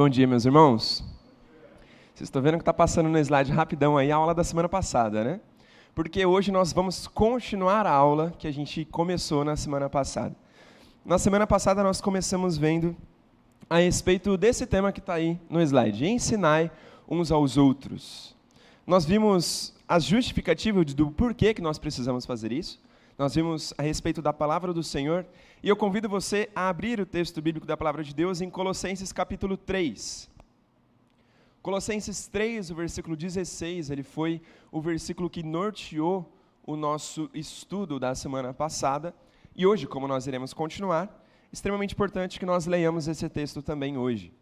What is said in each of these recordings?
Bom dia, meus irmãos. Vocês estão vendo que está passando no slide rapidão aí a aula da semana passada, né? Porque hoje nós vamos continuar a aula que a gente começou na semana passada. Na semana passada nós começamos vendo a respeito desse tema que está aí no slide, ensinai uns aos outros. Nós vimos as justificativas do porquê que nós precisamos fazer isso. Nós vimos a respeito da palavra do Senhor, e eu convido você a abrir o texto bíblico da palavra de Deus em Colossenses capítulo 3. Colossenses 3, o versículo 16, ele foi o versículo que norteou o nosso estudo da semana passada, e hoje, como nós iremos continuar, extremamente importante que nós leiamos esse texto também hoje.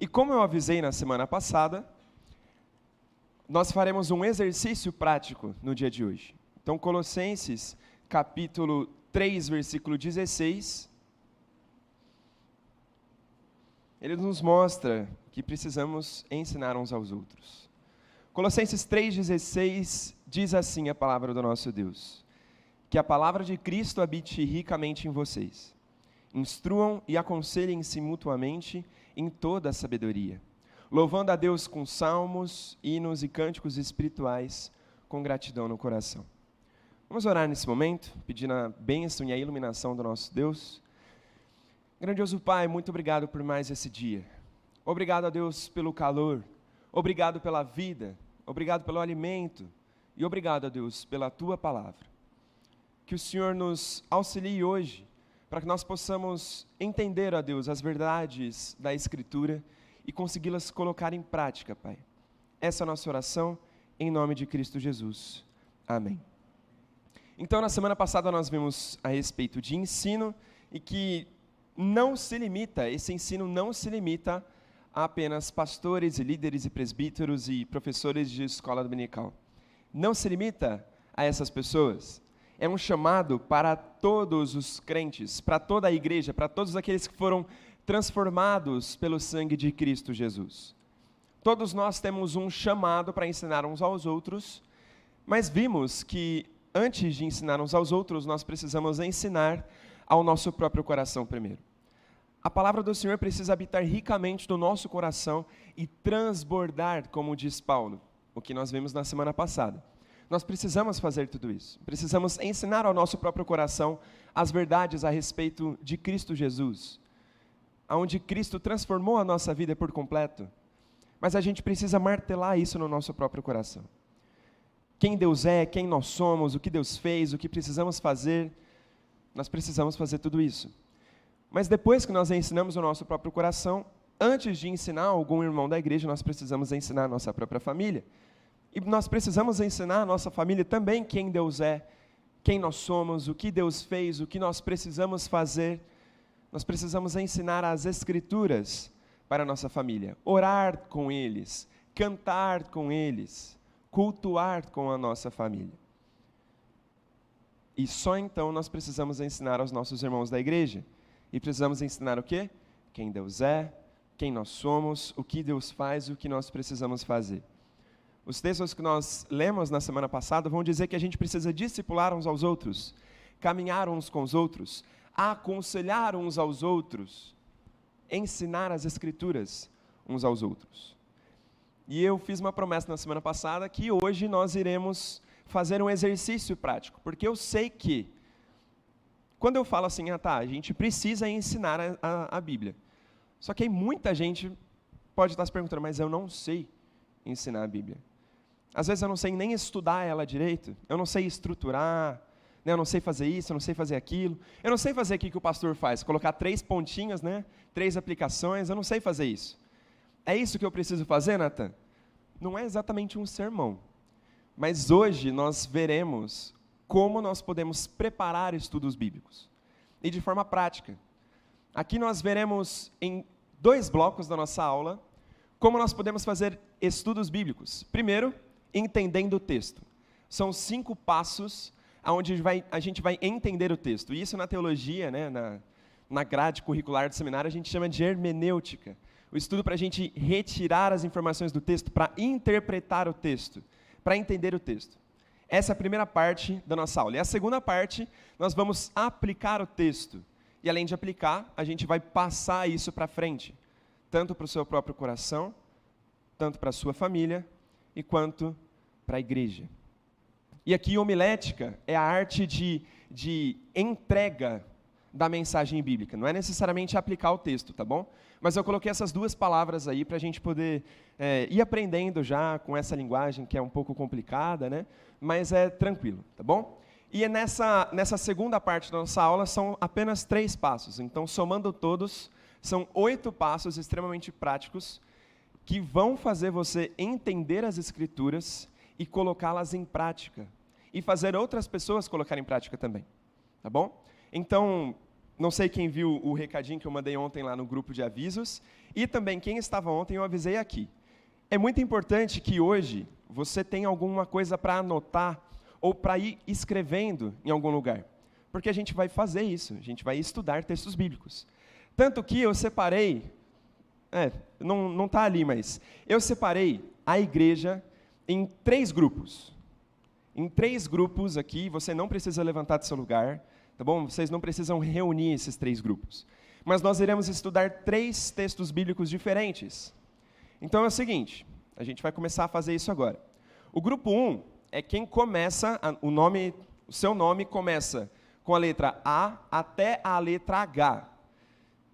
E como eu avisei na semana passada, nós faremos um exercício prático no dia de hoje. Então, Colossenses, capítulo 3, versículo 16, ele nos mostra que precisamos ensinar uns aos outros. Colossenses 3,16 diz assim a palavra do nosso Deus: que a palavra de Cristo habite ricamente em vocês. Instruam e aconselhem-se mutuamente em toda a sabedoria, louvando a Deus com salmos, hinos e cânticos espirituais, com gratidão no coração. Vamos orar nesse momento, pedindo a bênção e a iluminação do nosso Deus. Grandioso Pai, muito obrigado por mais esse dia. Obrigado a Deus pelo calor, obrigado pela vida, obrigado pelo alimento e obrigado a Deus pela Tua palavra. Que o Senhor nos auxilie hoje para que nós possamos entender, ó Deus, as verdades da Escritura e consegui-las colocar em prática, Pai. Essa é a nossa oração, em nome de Cristo Jesus. Amém. Então, na semana passada nós vimos a respeito de ensino e que esse ensino não se limita a apenas pastores e líderes e presbíteros e professores de escola dominical. Não se limita a essas pessoas. É um chamado para todos os crentes, para toda a igreja, para todos aqueles que foram transformados pelo sangue de Cristo Jesus. Todos nós temos um chamado para ensinar uns aos outros, mas vimos que antes de ensinar uns aos outros, nós precisamos ensinar ao nosso próprio coração primeiro. A palavra do Senhor precisa habitar ricamente no nosso coração e transbordar, como diz Paulo, o que nós vimos na semana passada. Nós precisamos fazer tudo isso. Precisamos ensinar ao nosso próprio coração as verdades a respeito de Cristo Jesus, onde Cristo transformou a nossa vida por completo. Mas a gente precisa martelar isso no nosso próprio coração. Quem Deus é, quem nós somos, o que Deus fez, o que precisamos fazer, nós precisamos fazer tudo isso. Mas depois que nós ensinamos o nosso próprio coração, antes de ensinar algum irmão da igreja, nós precisamos ensinar a nossa própria família. E nós precisamos ensinar a nossa família também quem Deus é, quem nós somos, o que Deus fez, o que nós precisamos fazer. Nós precisamos ensinar as Escrituras para a nossa família, orar com eles, cantar com eles, cultuar com a nossa família. E só então nós precisamos ensinar aos nossos irmãos da igreja. E precisamos ensinar o quê? Quem Deus é, quem nós somos, o que Deus faz, o que nós precisamos fazer. Os textos que nós lemos na semana passada vão dizer que a gente precisa discipular uns aos outros, caminhar uns com os outros, aconselhar uns aos outros, ensinar as Escrituras uns aos outros. E eu fiz uma promessa na semana passada que hoje nós iremos fazer um exercício prático, porque eu sei que, quando eu falo assim, a gente precisa ensinar a Bíblia. Só que aí muita gente pode estar se perguntando, mas eu não sei ensinar a Bíblia. Às vezes eu não sei nem estudar ela direito, eu não sei estruturar, né? Eu não sei fazer isso, eu não sei fazer aquilo. Eu não sei fazer o que o pastor faz, colocar 3 pontinhos, né? 3 aplicações, eu não sei fazer isso. É isso que eu preciso fazer, Nathan? Não é exatamente um sermão, mas hoje nós veremos como nós podemos preparar estudos bíblicos, e de forma prática. Aqui nós veremos em 2 blocos da nossa aula, como nós podemos fazer estudos bíblicos. Primeiro, entendendo o texto. São 5 passos onde a gente vai entender o texto. E isso na teologia, né, na grade curricular do seminário, a gente chama de hermenêutica. O estudo para a gente retirar as informações do texto, para interpretar o texto, para entender o texto. Essa é a primeira parte da nossa aula. E a segunda parte, nós vamos aplicar o texto. E além de aplicar, a gente vai passar isso para frente. tanto para o seu próprio coração, tanto para a sua família e quanto para a igreja. E aqui, homilética é a arte de entrega da mensagem bíblica. Não é necessariamente aplicar o texto, tá bom? Mas eu coloquei essas duas palavras aí para a gente poder ir aprendendo já com essa linguagem que é um pouco complicada, né? Mas é tranquilo, tá bom? E nessa segunda parte da nossa aula são apenas 3 passos. Então, somando todos, são 8 passos extremamente práticos que vão fazer você entender as Escrituras e colocá-las em prática. E fazer outras pessoas colocarem em prática também. Tá bom? Então, não sei quem viu o recadinho que eu mandei ontem lá no grupo de avisos. E também quem estava ontem, eu avisei aqui. É muito importante que hoje você tenha alguma coisa para anotar ou para ir escrevendo em algum lugar. Porque a gente vai fazer isso, a gente vai estudar textos bíblicos. Tanto que eu separei, não está ali, mas eu separei a igreja em 3 grupos. Em 3 grupos aqui, você não precisa levantar do seu lugar, tá bom? Vocês não precisam reunir esses 3 grupos. Mas nós iremos estudar 3 textos bíblicos diferentes. Então é o seguinte, a gente vai começar a fazer isso agora. O grupo 1 é quem começa, o seu nome começa com a letra A até a letra H.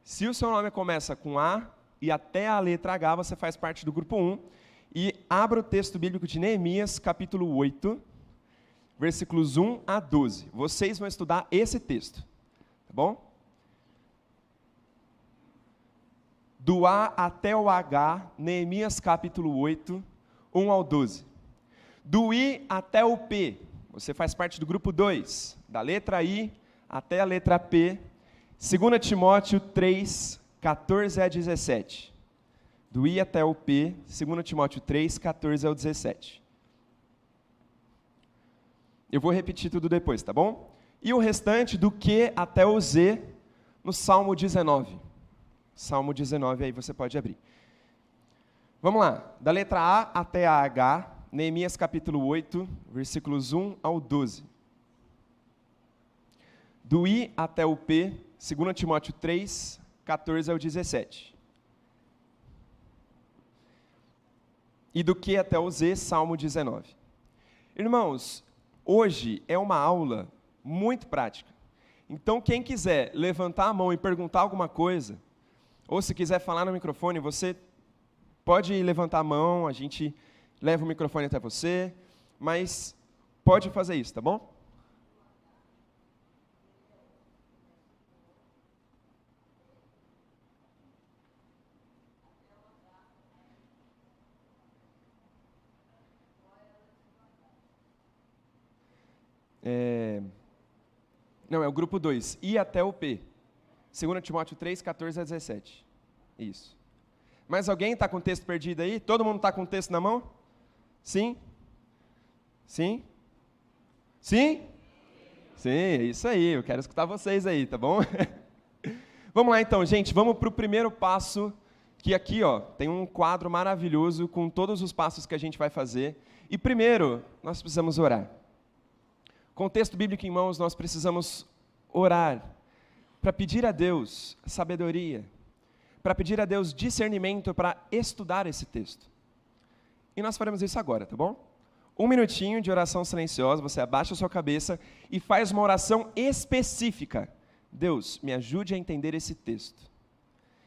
Se o seu nome começa com A e até a letra H, você faz parte do grupo 1. E abra o texto bíblico de Neemias, capítulo 8, versículos 1 a 12. Vocês vão estudar esse texto, tá bom? Do A até o H, Neemias, capítulo 8, 1 ao 12. Do I até o P, você faz parte do grupo 2, da letra I até a letra P, 2 Timóteo 3, 14 a 17. Do I até o P, 2 Timóteo 3, 14 ao 17. Eu vou repetir tudo depois, tá bom? E o restante do Q até o Z, no Salmo 19. Salmo 19, aí você pode abrir. Vamos lá, da letra A até a H, Neemias capítulo 8, versículos 1 ao 12. Do I até o P, 2 Timóteo 3, 14 ao 17. E do Q até o Z, Salmo 19. Irmãos, hoje é uma aula muito prática. Então, quem quiser levantar a mão e perguntar alguma coisa, ou se quiser falar no microfone, você pode levantar a mão, a gente leva o microfone até você, mas pode fazer isso, tá bom? Não, é o grupo 2, I até o P. 2 Timóteo 3, 14 a 17. Isso. Mas alguém está com o texto perdido aí? Todo mundo está com o texto na mão? Sim? Sim? Sim? Sim, é isso aí. Eu quero escutar vocês aí, tá bom? Vamos lá então, gente. Vamos para o primeiro passo, que aqui tem um quadro maravilhoso com todos os passos que a gente vai fazer. E primeiro, nós precisamos orar. Com o texto bíblico em mãos, nós precisamos orar para pedir a Deus sabedoria, para pedir a Deus discernimento para estudar esse texto. E nós faremos isso agora, tá bom? 1 minutinho de oração silenciosa, você abaixa a sua cabeça e faz uma oração específica. Deus, me ajude a entender esse texto.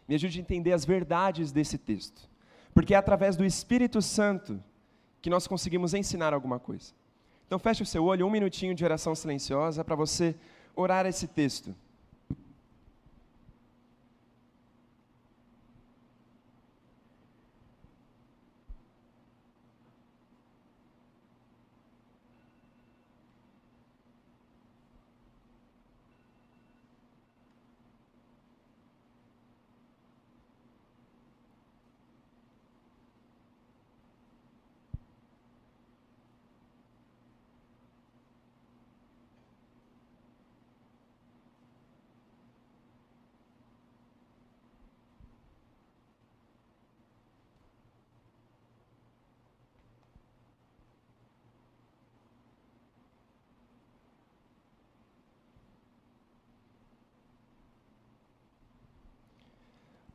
Me ajude a entender as verdades desse texto. Porque é através do Espírito Santo que nós conseguimos ensinar alguma coisa. Então feche o seu olho, 1 minutinho de oração silenciosa para você orar esse texto.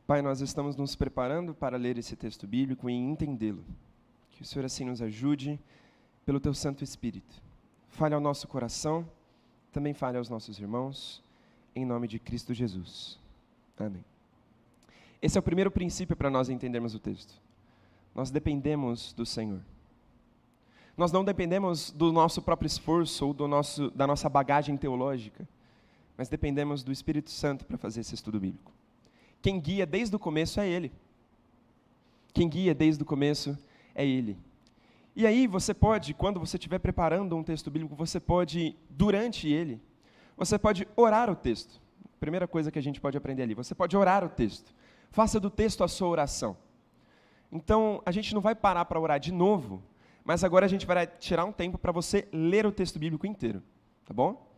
Pai, nós estamos nos preparando para ler esse texto bíblico e entendê-lo. Que o Senhor assim nos ajude pelo Teu Santo Espírito. Fale ao nosso coração, também fale aos nossos irmãos, em nome de Cristo Jesus. Amém. Esse é o primeiro princípio para nós entendermos o texto. Nós dependemos do Senhor. Nós não dependemos do nosso próprio esforço ou da nossa bagagem teológica, mas dependemos do Espírito Santo para fazer esse estudo bíblico. Quem guia desde o começo é Ele. Quem guia desde o começo é Ele. E aí você pode, quando você estiver preparando um texto bíblico, você pode, durante ele, você pode orar o texto. Primeira coisa que a gente pode aprender ali, você pode orar o texto. Faça do texto a sua oração. Então, a gente não vai parar para orar de novo, mas agora a gente vai tirar um tempo para você ler o texto bíblico inteiro, tá bom?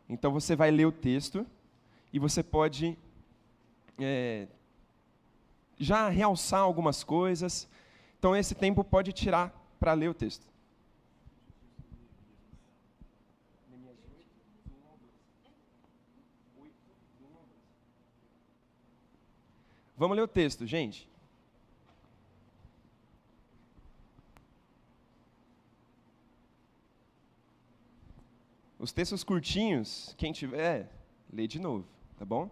Então, você vai ler o texto e você pode já realçar algumas coisas. Então, esse tempo pode tirar para ler o texto. Vamos ler o texto, gente. Os textos curtinhos, quem tiver, lê de novo, tá bom?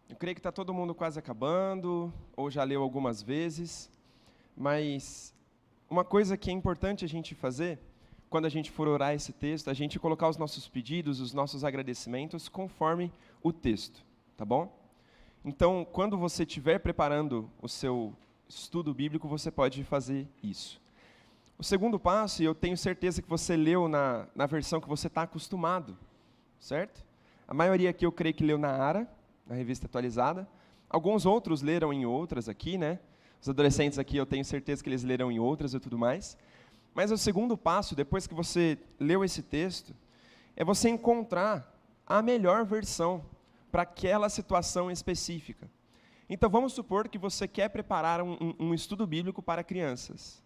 Eu creio que está todo mundo quase acabando, ou já leu algumas vezes, mas uma coisa que é importante a gente fazer, quando a gente for orar esse texto, a gente colocar os nossos pedidos, os nossos agradecimentos, conforme o texto, tá bom? Então, quando você estiver preparando o seu estudo bíblico, você pode fazer isso. O segundo passo, e eu tenho certeza que você leu na versão que você está acostumado, certo? A maioria aqui eu creio que leu na ARA, na revista atualizada. Alguns outros leram em outras aqui, né? Os adolescentes aqui eu tenho certeza que eles leram em outras e tudo mais. Mas o segundo passo, depois que você leu esse texto, é você encontrar a melhor versão para aquela situação específica. Então vamos supor que você quer preparar um estudo bíblico para crianças.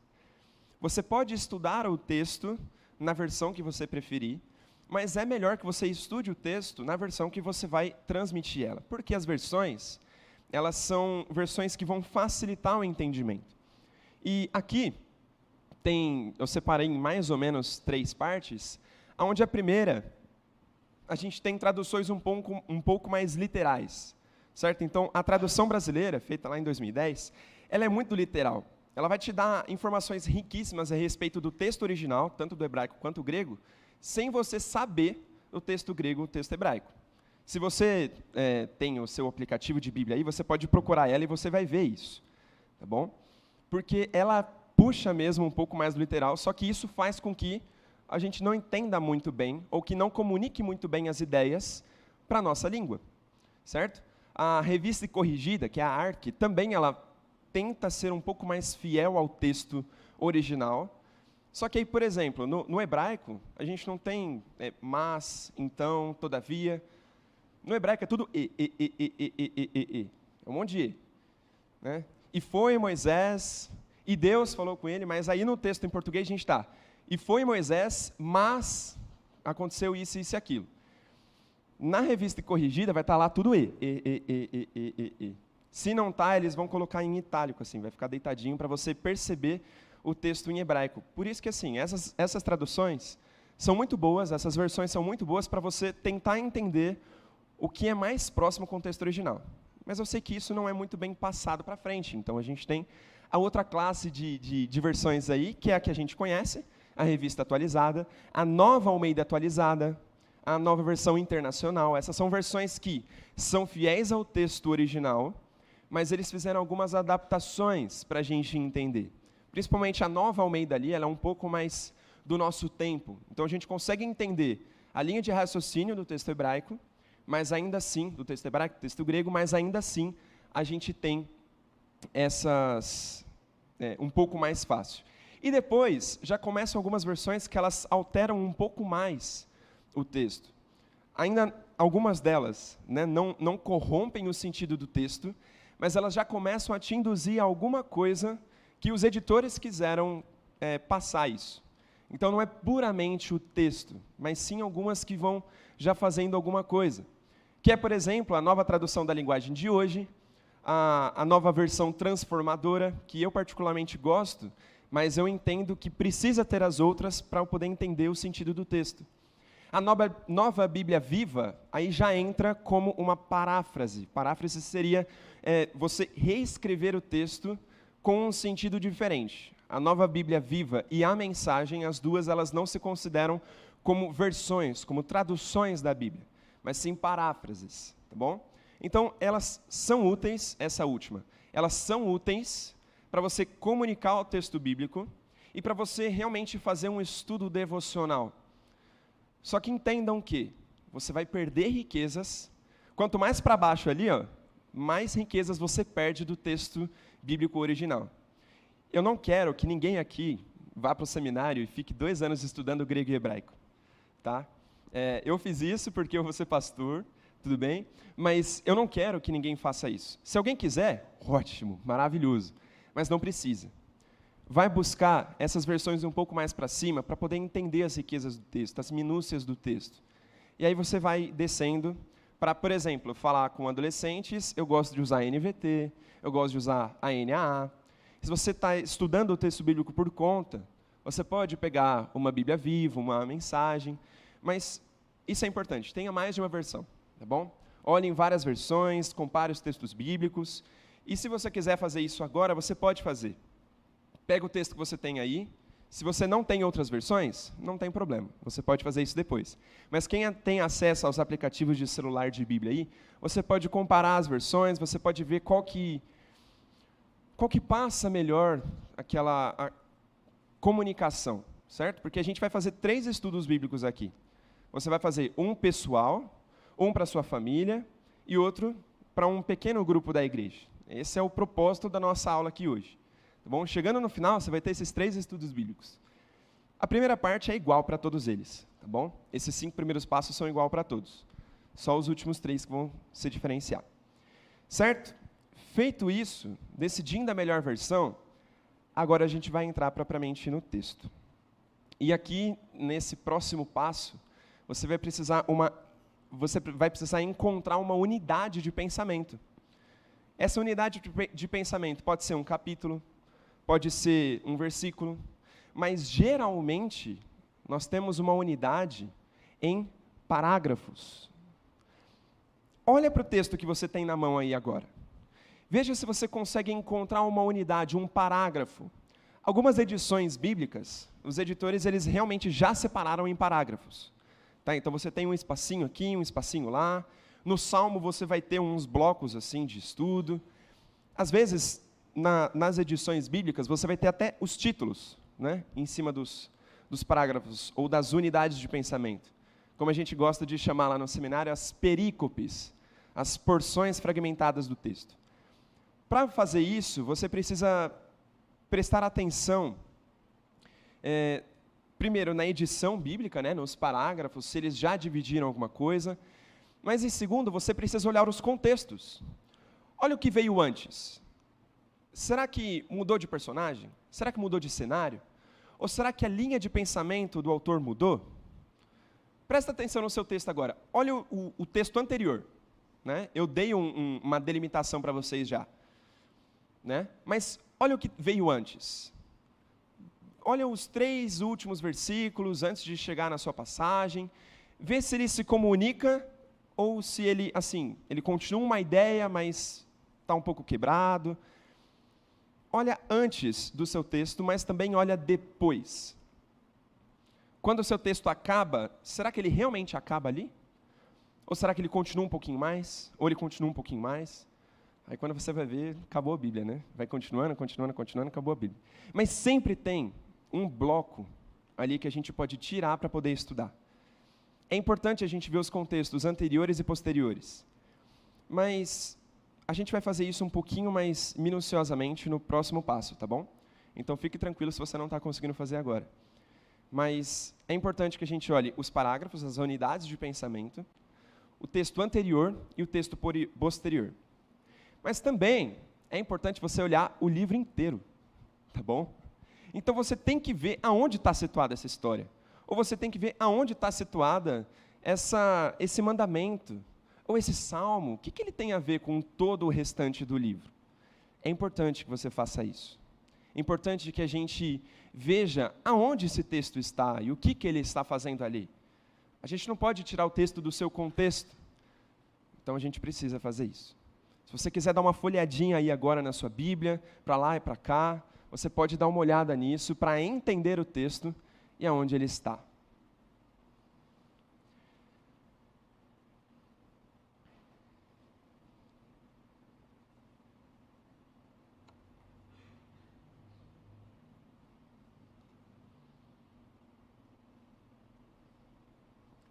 Você pode estudar o texto na versão que você preferir, mas é melhor que você estude o texto na versão que você vai transmitir ela. Porque as versões, elas são versões que vão facilitar o entendimento. E aqui, eu separei em mais ou menos 3 partes, onde a primeira, a gente tem traduções um pouco mais literais. Certo? Então, a tradução brasileira, feita lá em 2010, ela é muito literal. Ela vai te dar informações riquíssimas a respeito do texto original, tanto do hebraico quanto do grego, sem você saber o texto grego, o texto hebraico. Se você tem o seu aplicativo de Bíblia aí, você pode procurar ela e você vai ver isso, tá bom? Porque ela puxa mesmo um pouco mais do literal, só que isso faz com que a gente não entenda muito bem, ou que não comunique muito bem as ideias para a nossa língua, certo? A revista corrigida, que é a ARC, também ela tenta ser um pouco mais fiel ao texto original. Só que aí, por exemplo, no hebraico, a gente não tem mas, então, todavia. No hebraico é tudo e. É um monte de e. Né? E foi Moisés, e Deus falou com ele, mas aí no texto em português a gente está. E foi Moisés, mas aconteceu isso, isso e aquilo. Na revista corrigida vai estar lá tudo E. Se não está, eles vão colocar em itálico, assim, vai ficar deitadinho para você perceber o texto em hebraico. Por isso que, assim, essas traduções são muito boas, essas versões são muito boas para você tentar entender o que é mais próximo ao contexto original. Mas eu sei que isso não é muito bem passado para frente, então a gente tem a outra classe de versões aí, que é a que a gente conhece, a revista atualizada, a nova Almeida atualizada, a nova versão internacional. Essas são versões que são fiéis ao texto original, mas eles fizeram algumas adaptações para a gente entender. Principalmente a nova Almeida ali, ela é um pouco mais do nosso tempo. Então a gente consegue entender a linha de raciocínio do texto hebraico, mas ainda assim, do texto hebraico, do texto grego, mas ainda assim a gente tem essas um pouco mais fácil. E depois já começam algumas versões que elas alteram um pouco mais o texto. Ainda algumas delas, né, não corrompem o sentido do texto, mas elas já começam a te induzir a alguma coisa que os editores quiseram passar isso. Então não é puramente o texto, mas sim algumas que vão já fazendo alguma coisa. Que é, por exemplo, a nova tradução da linguagem de hoje, a nova versão transformadora, que eu particularmente gosto, mas eu entendo que precisa ter as outras para eu poder entender o sentido do texto. A nova Bíblia Viva, aí já entra como uma paráfrase. Paráfrase seria você reescrever o texto com um sentido diferente. A nova Bíblia Viva e a mensagem, as duas, elas não se consideram como versões, como traduções da Bíblia, mas sim paráfrases, tá bom? Então, elas são úteis, essa última, elas são úteis para você comunicar o texto bíblico e para você realmente fazer um estudo devocional. Só que entendam que você vai perder riquezas, quanto mais para baixo ali, ó, mais riquezas você perde do texto bíblico original. Eu não quero que ninguém aqui vá para o seminário e fique 2 anos estudando grego e hebraico. Tá? Eu fiz isso porque eu vou ser pastor, tudo bem? Mas eu não quero que ninguém faça isso. Se alguém quiser, ótimo, maravilhoso, mas não precisa. Vai buscar essas versões um pouco mais para cima para poder entender as riquezas do texto, as minúcias do texto. E aí você vai descendo para, por exemplo, falar com adolescentes, eu gosto de usar NVT, eu gosto de usar a NAA. Se você está estudando o texto bíblico por conta, você pode pegar uma Bíblia Viva, uma mensagem, mas isso é importante, tenha mais de uma versão, tá bom? Olhe em várias versões, compare os textos bíblicos, e se você quiser fazer isso agora, você pode fazer. Pega o texto que você tem aí, se você não tem outras versões, não tem problema, você pode fazer isso depois. Mas quem tem acesso aos aplicativos de celular de Bíblia aí, você pode comparar as versões, você pode ver qual que passa melhor a comunicação, certo? Porque a gente vai fazer 3 estudos bíblicos aqui. Você vai fazer um pessoal, um para a sua família e outro para um pequeno grupo da igreja. Esse é o propósito da nossa aula aqui hoje. Tá bom? Chegando no final, você vai ter esses 3 estudos bíblicos. A primeira parte é igual para todos eles, tá bom? Esses 5 primeiros passos são igual para todos. Só os últimos 3 que vão se diferenciar. Certo? Feito isso, decidindo a melhor versão, agora a gente vai entrar propriamente no texto. E aqui, nesse próximo passo, você vai precisar encontrar uma unidade de pensamento. Essa unidade de pensamento pode ser um capítulo, pode ser um versículo, mas geralmente nós temos uma unidade em parágrafos. Olha para o texto que você tem na mão aí agora. Veja se você consegue encontrar uma unidade, um parágrafo. Algumas edições bíblicas, os editores eles realmente já separaram em parágrafos. Tá? Então você tem um espacinho aqui, um espacinho lá. No Salmo você vai ter uns blocos assim de estudo. Às vezes, nas edições bíblicas, você vai ter até os títulos, né, em cima dos parágrafos ou das unidades de pensamento. Como a gente gosta de chamar lá no seminário, as perícopes, as porções fragmentadas do texto. Para fazer isso, você precisa prestar atenção, primeiro, na edição bíblica, né, nos parágrafos, se eles já dividiram alguma coisa, mas, em segundo, você precisa olhar os contextos. Olha o que veio antes. Será que mudou de personagem? Será que mudou de cenário? Ou será que a linha de pensamento do autor mudou? Presta atenção no seu texto agora. Olha o texto anterior. Né? Eu dei uma delimitação para vocês já. Né? Mas olha o que veio antes. Olha os 3 últimos versículos antes de chegar na sua passagem. Vê se ele se comunica ou se ele, assim, ele continua uma ideia, mas está um pouco quebrado. Olha antes do seu texto, mas também olha depois. Quando o seu texto acaba, será que ele realmente acaba ali? Ou será que ele continua um pouquinho mais? Ou ele continua um pouquinho mais? Aí quando você vai ver, acabou a Bíblia, né? Vai continuando, acabou a Bíblia. Mas sempre tem um bloco ali que a gente pode tirar para poder estudar. É importante a gente ver os contextos anteriores e posteriores. Mas a gente vai fazer isso um pouquinho mais minuciosamente no próximo passo, tá bom? Então fique tranquilo se você não está conseguindo fazer agora. Mas é importante que a gente olhe os parágrafos, as unidades de pensamento, o texto anterior e o texto posterior. Mas também é importante você olhar o livro inteiro, tá bom? Então você tem que ver aonde está situada essa história. Ou você tem que ver aonde está situada esse mandamento, ou esse salmo. O que ele tem a ver com todo o restante do livro? É importante que você faça isso. É importante que a gente veja aonde esse texto está e o que ele está fazendo ali. A gente não pode tirar o texto do seu contexto. Então a gente precisa fazer isso. Se você quiser dar uma folhadinha aí agora na sua Bíblia, para lá e para cá, você pode dar uma olhada nisso para entender o texto e aonde ele está.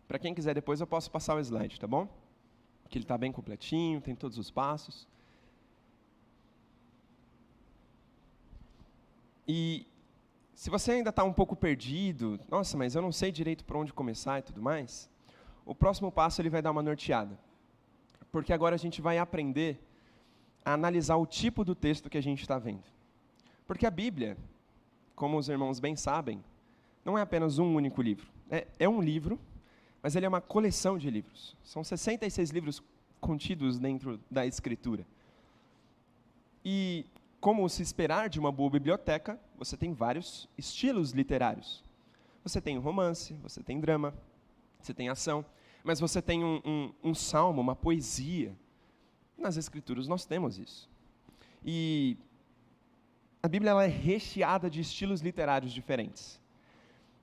Para quem quiser depois eu posso passar o slide, tá bom? Que ele está bem completinho, tem todos os passos. E se você ainda está um pouco perdido, nossa, mas eu não sei direito por onde começar e tudo mais, o próximo passo ele vai dar uma norteada. Porque agora a gente vai aprender a analisar o tipo do texto que a gente está vendo. Porque a Bíblia, como os irmãos bem sabem, não é apenas um único livro. É um livro, mas ele é uma coleção de livros. São 66 livros contidos dentro da Escritura. E, como se esperar de uma boa biblioteca, você tem vários estilos literários. Você tem romance, você tem drama, você tem ação, mas você tem um salmo, uma poesia. Nas Escrituras nós temos isso. E a Bíblia ela é recheada de estilos literários diferentes.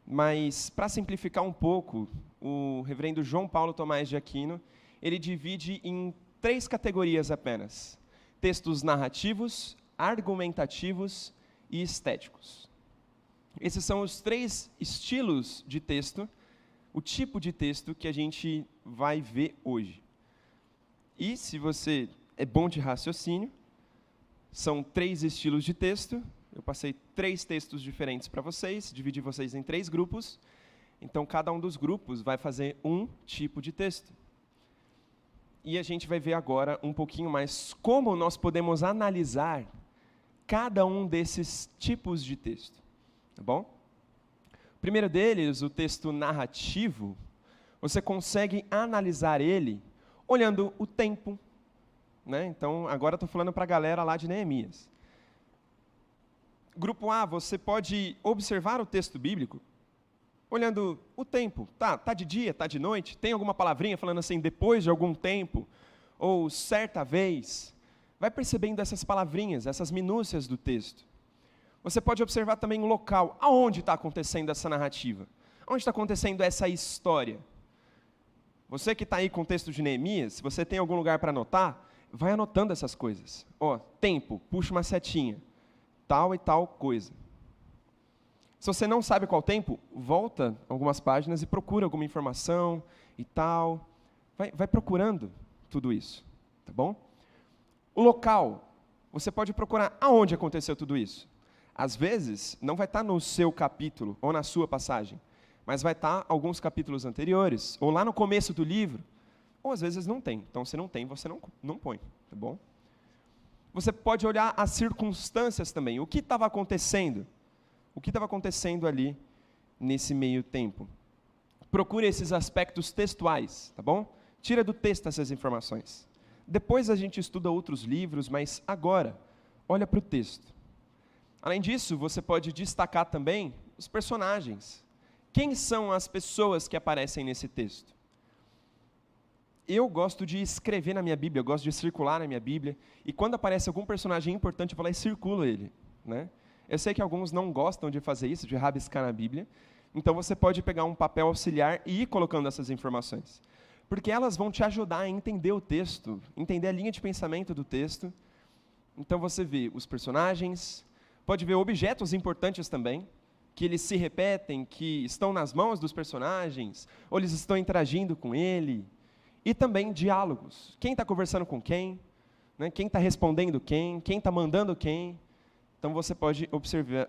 Mas, para simplificar um pouco, o reverendo João Paulo Tomás de Aquino, ele divide em 3 categorias apenas: textos narrativos, argumentativos e estéticos. Esses são os 3 estilos de texto, o tipo de texto que a gente vai ver hoje. E, se você é bom de raciocínio, são 3 estilos de texto. Eu passei 3 textos diferentes para vocês, dividi vocês em 3 grupos. Então, cada um dos grupos vai fazer um tipo de texto. E a gente vai ver agora um pouquinho mais como nós podemos analisar cada um desses tipos de texto. Tá bom? O primeiro deles, o texto narrativo, você consegue analisar ele olhando o tempo. Né? Então, agora estou falando para a galera lá de Neemias. Grupo A, você pode observar o texto bíblico olhando o tempo. Tá de dia, tá de noite? Tem alguma palavrinha falando assim, depois de algum tempo? Ou certa vez? Vai percebendo essas palavrinhas, essas minúcias do texto. Você pode observar também o local. Aonde está acontecendo essa narrativa? Onde está acontecendo essa história? Você que está aí com o texto de Neemias, se você tem algum lugar para anotar, vai anotando essas coisas. Tempo, puxa uma setinha. Tal e tal coisa. Se você não sabe qual tempo, volta algumas páginas e procura alguma informação e tal. Vai procurando tudo isso, tá bom? O local, você pode procurar aonde aconteceu tudo isso. Às vezes, não vai estar no seu capítulo ou na sua passagem, mas vai estar alguns capítulos anteriores, ou lá no começo do livro, ou às vezes não tem. Então, se não tem, você não põe, tá bom? Você pode olhar as circunstâncias também. O que estava acontecendo? O que estava acontecendo ali nesse meio tempo? procure esses aspectos textuais, tá bom? Tira do texto essas informações. Depois a gente estuda outros livros, mas agora, olha para o texto. Além disso, você pode destacar também os personagens. Quem são as pessoas que aparecem nesse texto? Eu gosto de escrever na minha Bíblia, eu gosto de circular na minha Bíblia, e quando aparece algum personagem importante, eu vou lá e circulo ele, né? Eu sei que alguns não gostam de fazer isso, de rabiscar na Bíblia, então você pode pegar um papel auxiliar e ir colocando essas informações, porque elas vão te ajudar a entender o texto, entender a linha de pensamento do texto. Então você vê os personagens, pode ver objetos importantes também, que eles se repetem, que estão nas mãos dos personagens, ou eles estão interagindo com ele. E também diálogos. Quem está conversando com quem? Né? Quem está respondendo quem? Quem está mandando quem? Então você pode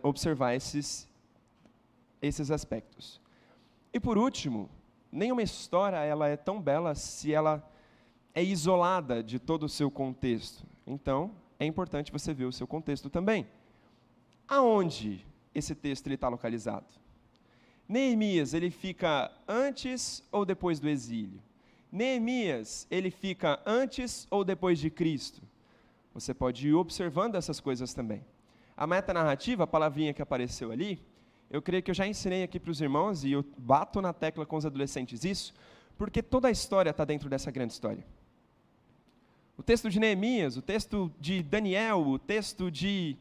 observar esses aspectos. E por último, nenhuma história ela é tão bela se ela é isolada de todo o seu contexto. Então, é importante você ver o seu contexto também. Aonde esse texto está localizado? Neemias, ele fica antes ou depois do exílio? Neemias, ele fica antes ou depois de Cristo? Você pode ir observando essas coisas também. A metanarrativa, a palavrinha que apareceu ali, eu creio que eu já ensinei aqui para os irmãos, e eu bato na tecla com os adolescentes isso, porque toda a história está dentro dessa grande história. O texto de Neemias, o texto de Daniel, o texto de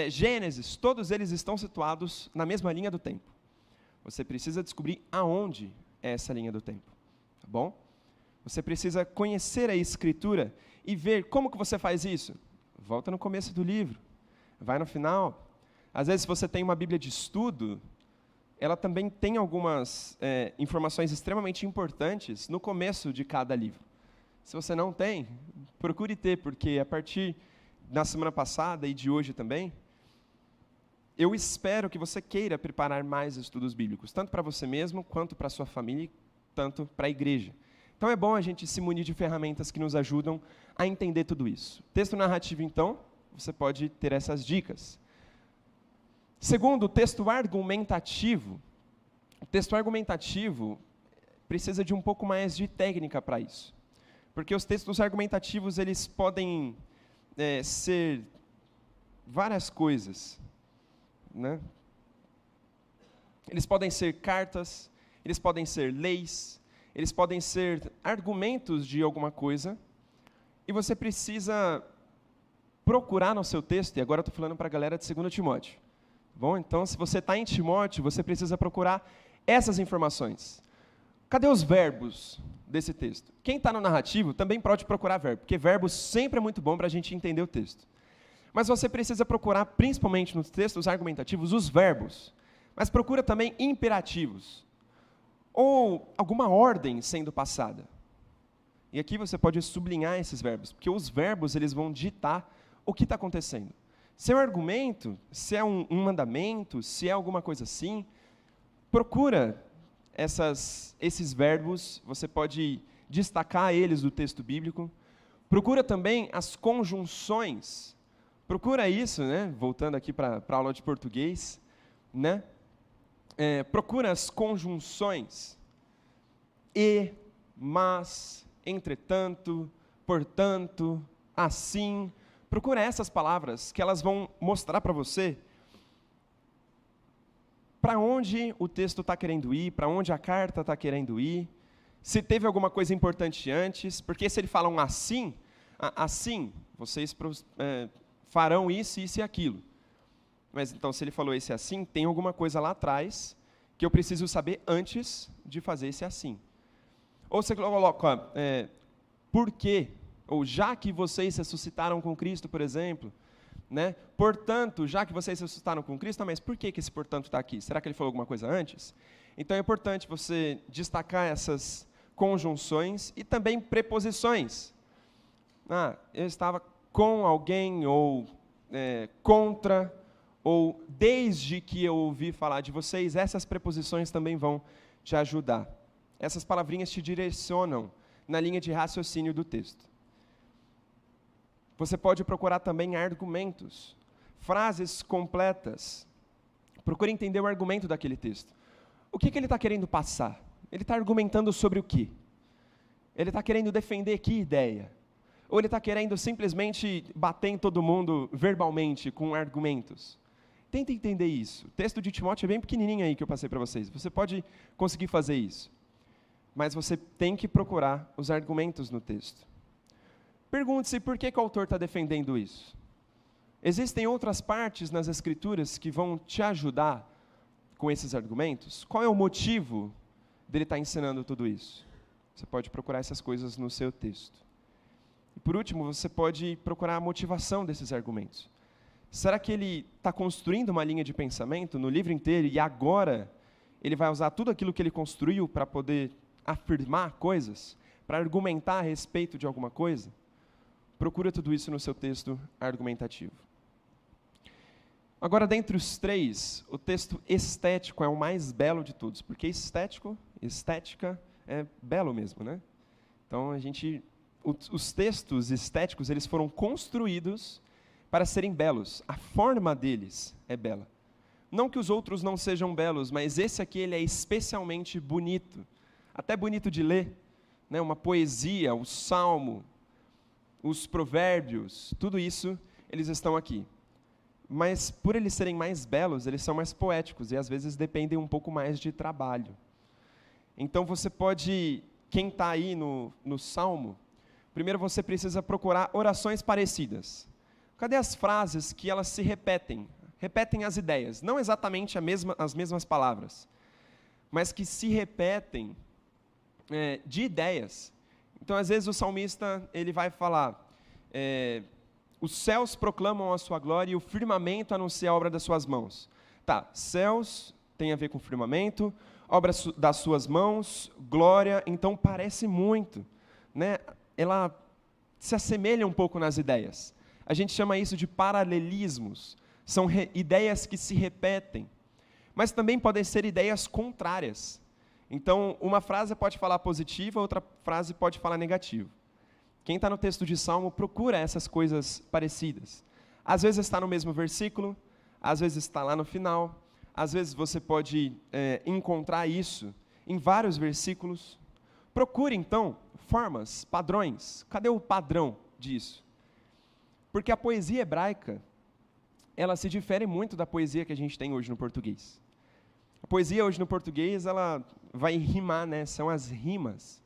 Gênesis, todos eles estão situados na mesma linha do tempo. Você precisa descobrir aonde é essa linha do tempo, tá bom? Você precisa conhecer a Escritura e ver como que você faz isso. Volta no começo do livro, vai no final. Às vezes, se você tem uma Bíblia de estudo, ela também tem algumas informações extremamente importantes no começo de cada livro. Se você não tem, procure ter, porque a partir da semana passada e de hoje também, eu espero que você queira preparar mais estudos bíblicos, tanto para você mesmo, quanto para a sua família, tanto para a igreja. Então é bom a gente se munir de ferramentas que nos ajudam a entender tudo isso. Texto narrativo, então, você pode ter essas dicas. Segundo, o texto argumentativo. O texto argumentativo precisa de um pouco mais de técnica para isso. Porque os textos argumentativos, eles podem ser várias coisas, né? Eles podem ser cartas, eles podem ser leis, eles podem ser argumentos de alguma coisa, e você precisa procurar no seu texto, e agora eu estou falando para a galera de 2 Timóteo. Bom, então, se você está em Timóteo, você precisa procurar essas informações. Cadê os verbos desse texto? Quem está no narrativo também pode procurar verbo, porque verbo sempre é muito bom para a gente entender o texto. Mas você precisa procurar, principalmente nos textos argumentativos, os verbos. Mas procura também imperativos, ou alguma ordem sendo passada. E aqui você pode sublinhar esses verbos, porque os verbos eles vão ditar o que está acontecendo. Se é um argumento, se é um mandamento, se é alguma coisa assim, procura esses verbos, você pode destacar eles do texto bíblico. Procura também as conjunções. Procura isso, né? Voltando aqui para a aula de português, né? Procura as conjunções. E, mas, entretanto, portanto, assim. Procura essas palavras que elas vão mostrar para você para onde o texto está querendo ir, para onde a carta está querendo ir, se teve alguma coisa importante antes, porque se ele fala um assim, assim, vocês farão isso, isso e aquilo. Mas então, se ele falou esse assim, tem alguma coisa lá atrás que eu preciso saber antes de fazer esse assim. Ou você coloca, por quê? Ou já que vocês ressuscitaram com Cristo, por exemplo, né? Portanto, já que vocês ressuscitaram com Cristo, mas por que esse portanto está aqui? Será que ele falou alguma coisa antes? Então é importante você destacar essas conjunções e também preposições. Eu estava com alguém, ou contra, ou desde que eu ouvi falar de vocês, essas preposições também vão te ajudar. Essas palavrinhas te direcionam na linha de raciocínio do texto. Você pode procurar também argumentos, frases completas. Procure entender o argumento daquele texto. O que ele está querendo passar? Ele está argumentando sobre o quê? Ele está querendo defender que ideia? Ou ele está querendo simplesmente bater em todo mundo verbalmente, com argumentos? Tenta entender isso. O texto de Timóteo é bem pequenininho aí que eu passei para vocês. Você pode conseguir fazer isso. Mas você tem que procurar os argumentos no texto. Pergunte-se por que o autor está defendendo isso. Existem outras partes nas Escrituras que vão te ajudar com esses argumentos? Qual é o motivo dele estar ensinando tudo isso? Você pode procurar essas coisas no seu texto. E por último, você pode procurar a motivação desses argumentos. Será que ele está construindo uma linha de pensamento no livro inteiro e agora ele vai usar tudo aquilo que ele construiu para poder afirmar coisas, para argumentar a respeito de alguma coisa? Procura tudo isso no seu texto argumentativo. Agora, dentre os três, o texto estético é o mais belo de todos, porque estética é belo mesmo, né? Então, os textos estéticos, eles foram construídos para serem belos. A forma deles é bela. Não que os outros não sejam belos, mas esse aqui ele é especialmente bonito. Até bonito de ler, né? Uma poesia, o salmo, os provérbios, tudo isso, eles estão aqui. Mas, por eles serem mais belos, eles são mais poéticos e, às vezes, dependem um pouco mais de trabalho. Então, você pode, quem está aí no Salmo, primeiro você precisa procurar orações parecidas. Cadê as frases que elas se repetem? Repetem as ideias, não exatamente as mesmas palavras, mas que se repetem de ideias. Então, às vezes, o salmista ele vai falar... os céus proclamam a sua glória e o firmamento anuncia a obra das suas mãos. Tá, céus tem a ver com firmamento, obra das suas mãos, glória, então parece muito, né? Ela se assemelha um pouco nas ideias. A gente chama isso de paralelismos, são ideias que se repetem, mas também podem ser ideias contrárias. Então, uma frase pode falar positiva, outra frase pode falar negativo. Quem está no texto de Salmo procura essas coisas parecidas. Às vezes está no mesmo versículo, às vezes está lá no final, às vezes você pode encontrar isso em vários versículos. Procure, então, formas, padrões. Cadê o padrão disso? Porque a poesia hebraica, ela se difere muito da poesia que a gente tem hoje no português. A poesia hoje no português, ela vai rimar, né? São as rimas.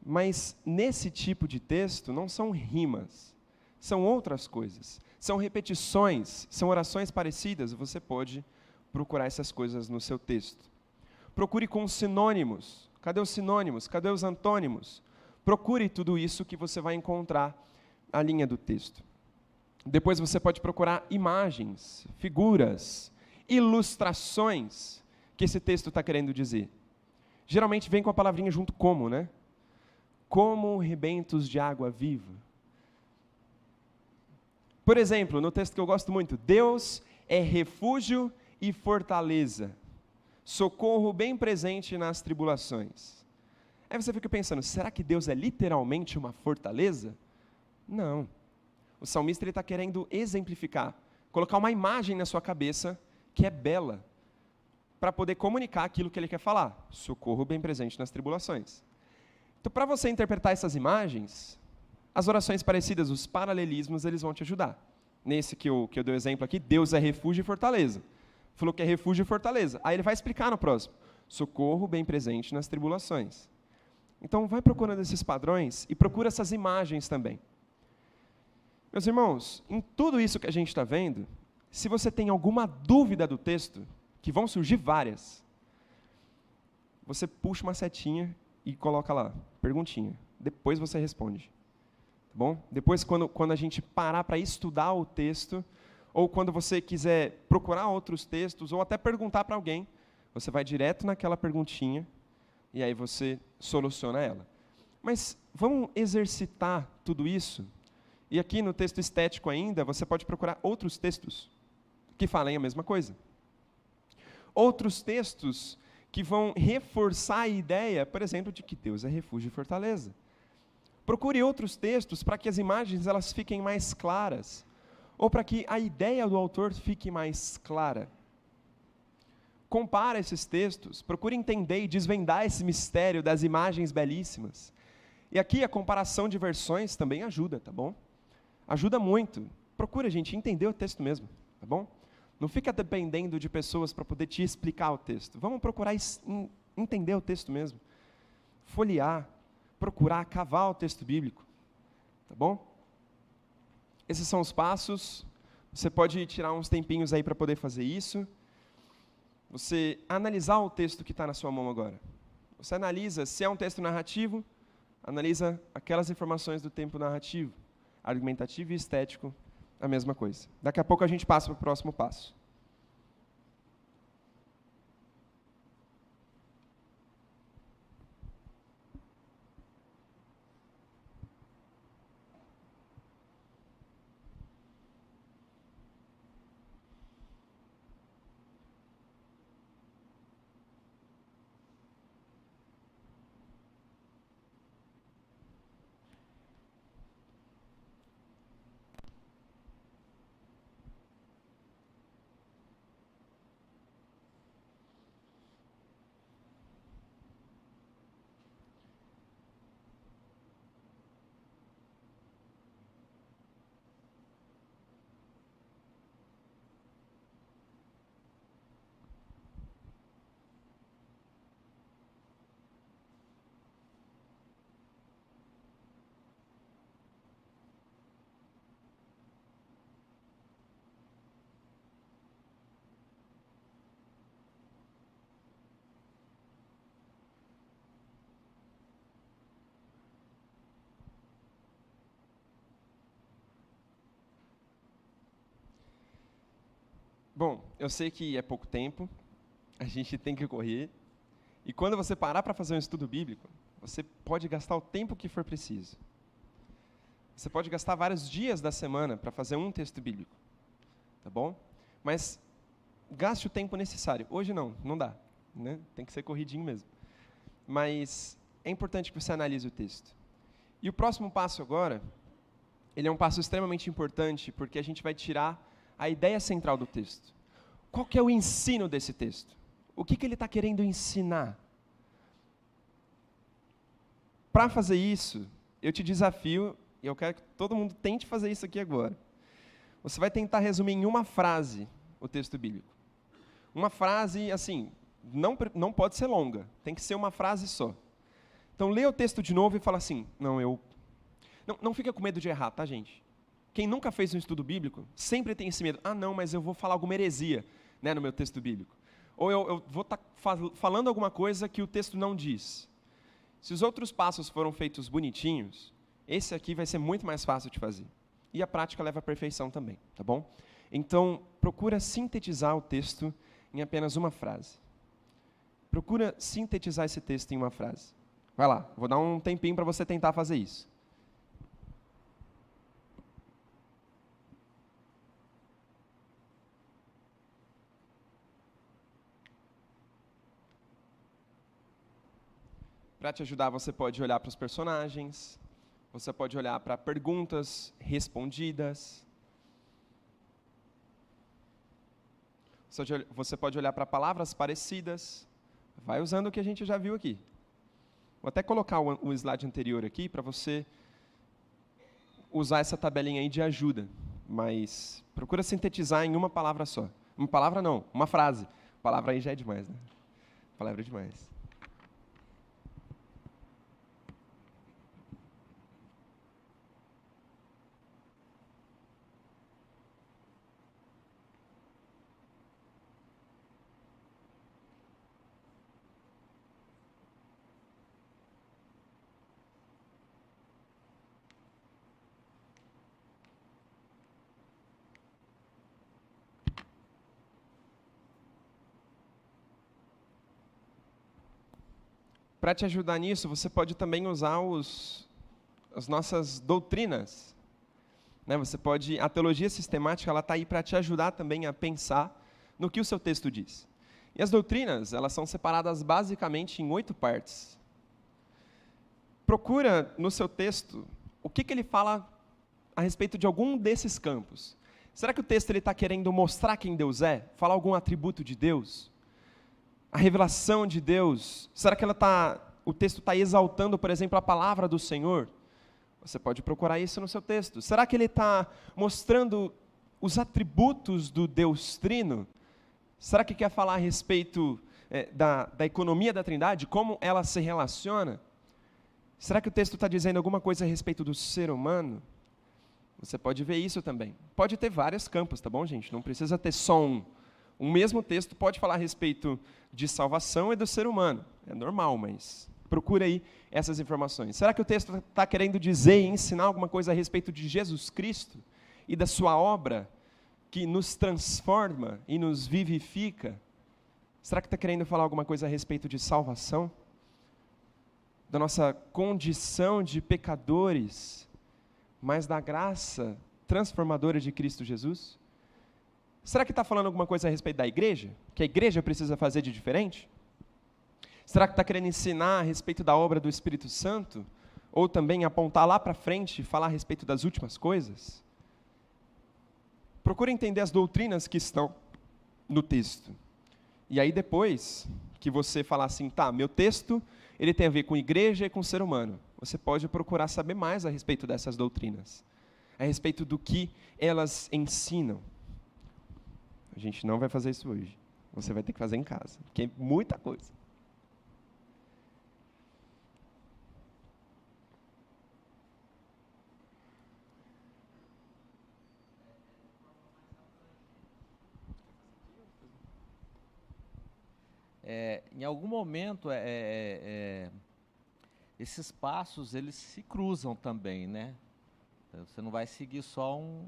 Mas nesse tipo de texto não são rimas, são outras coisas. São repetições, são orações parecidas, você pode procurar essas coisas no seu texto. Procure com sinônimos. Cadê os sinônimos? Cadê os antônimos? Procure tudo isso que você vai encontrar na linha do texto. Depois você pode procurar imagens, figuras, ilustrações que esse texto está querendo dizer. Geralmente vem com a palavrinha junto como, né? Como rebentos de água viva. Por exemplo, no texto que eu gosto muito, Deus é refúgio e fortaleza, socorro bem presente nas tribulações. Aí você fica pensando, será que Deus é literalmente uma fortaleza? Não. O salmista está querendo exemplificar, colocar uma imagem na sua cabeça que é bela, para poder comunicar aquilo que ele quer falar, socorro bem presente nas tribulações. Então, para você interpretar essas imagens, as orações parecidas, os paralelismos, eles vão te ajudar. Nesse que eu dei o exemplo aqui, Deus é refúgio e fortaleza. Falou que é refúgio e fortaleza. Aí ele vai explicar no próximo, socorro bem presente nas tribulações. Então, vai procurando esses padrões e procura essas imagens também. Meus irmãos, em tudo isso que a gente está vendo, se você tem alguma dúvida do texto, que vão surgir várias, você puxa uma setinha e coloca lá, perguntinha. Depois você responde. Tá bom? Depois, quando a gente parar para estudar o texto, ou quando você quiser procurar outros textos, ou até perguntar para alguém, você vai direto naquela perguntinha, e aí você soluciona ela. Mas vamos exercitar tudo isso? E aqui no texto estético ainda, você pode procurar outros textos que falem a mesma coisa. Outros textos que vão reforçar a ideia, por exemplo, de que Deus é refúgio e fortaleza. Procure outros textos para que as imagens elas fiquem mais claras, ou para que a ideia do autor fique mais clara. compara esses textos, procura entender e desvendar esse mistério das imagens belíssimas. E aqui a comparação de versões também ajuda, tá bom? Ajuda muito. Procura, gente, entender o texto mesmo, tá bom? Não fica dependendo de pessoas para poder te explicar o texto. Vamos procurar entender o texto mesmo. Folhear, procurar cavar o texto bíblico, tá bom? Esses são os passos. Você pode tirar uns tempinhos aí para poder fazer isso. Você analisar o texto que está na sua mão agora. Você analisa, se é um texto narrativo, analisa aquelas informações do tempo narrativo. Argumentativo e estético, a mesma coisa. Daqui a pouco a gente passa para o próximo passo. Bom, eu sei que é pouco tempo, a gente tem que correr, e quando você parar para fazer um estudo bíblico, você pode gastar o tempo que for preciso. Você pode gastar vários dias da semana para fazer um texto bíblico, tá bom? Mas gaste o tempo necessário. Hoje não dá, né? Tem que ser corridinho mesmo. Mas é importante que você analise o texto. E o próximo passo agora, ele é um passo extremamente importante, porque a gente vai tirar a ideia central do texto. Qual que é o ensino desse texto? O que ele está querendo ensinar? Para fazer isso, eu te desafio, e eu quero que todo mundo tente fazer isso aqui agora. Você vai tentar resumir em uma frase o texto bíblico. Uma frase, assim, não pode ser longa, tem que ser uma frase só. Então, lê o texto de novo e fala assim, não fica com medo de errar, tá, gente? Quem nunca fez um estudo bíblico, sempre tem esse medo. Não, mas eu vou falar alguma heresia, né, no meu texto bíblico. Ou eu vou estar falando alguma coisa que o texto não diz. Se os outros passos foram feitos bonitinhos, esse aqui vai ser muito mais fácil de fazer. E a prática leva à perfeição também, tá bom? Então, procura sintetizar o texto em apenas uma frase. Procura sintetizar esse texto em uma frase. Vai lá, vou dar um tempinho para você tentar fazer isso. Para te ajudar, você pode olhar para os personagens, você pode olhar para perguntas respondidas, você pode olhar para palavras parecidas, vai usando o que a gente já viu aqui. Vou até colocar o slide anterior aqui para você usar essa tabelinha aí de ajuda, mas procura sintetizar em uma palavra só. Uma palavra não, uma frase. Palavra aí já é demais, né? Palavra é demais. Para te ajudar nisso, você pode também usar as nossas doutrinas. Né? A teologia sistemática está aí para te ajudar também a pensar no que o seu texto diz. E as doutrinas, elas são separadas basicamente em 8 partes. Procura no seu texto o que ele fala a respeito de algum desses campos. Será que o texto está querendo mostrar quem Deus é? Falar algum atributo de Deus? a revelação de Deus? Será que o texto está exaltando, por exemplo, a palavra do Senhor? Você pode procurar isso no seu texto. Será que ele está mostrando os atributos do Deus Trino? Será que quer falar a respeito da economia da Trindade, como ela se relaciona? Será que o texto está dizendo alguma coisa a respeito do ser humano? Você pode ver isso também. Pode ter vários campos, tá bom, gente? Não precisa ter só um. O mesmo texto pode falar a respeito de salvação e do ser humano. É normal, mas procura aí essas informações. Será que o texto está querendo dizer e ensinar alguma coisa a respeito de Jesus Cristo e da sua obra que nos transforma e nos vivifica? Será que está querendo falar alguma coisa a respeito de salvação? Da nossa condição de pecadores, mas da graça transformadora de Cristo Jesus? Será que está falando alguma coisa a respeito da igreja? Que a igreja precisa fazer de diferente? Será que está querendo ensinar a respeito da obra do Espírito Santo? Ou também apontar lá para frente e falar a respeito das últimas coisas? Procure entender as doutrinas que estão no texto. E aí depois que você falar assim, tá, meu texto ele tem a ver com igreja e com ser humano. Você pode procurar saber mais a respeito dessas doutrinas, a respeito do que elas ensinam. A gente não vai fazer isso hoje. Você vai ter que fazer em casa, porque é muita coisa. Em algum momento, esses passos, eles se cruzam também, né? Você não vai seguir só um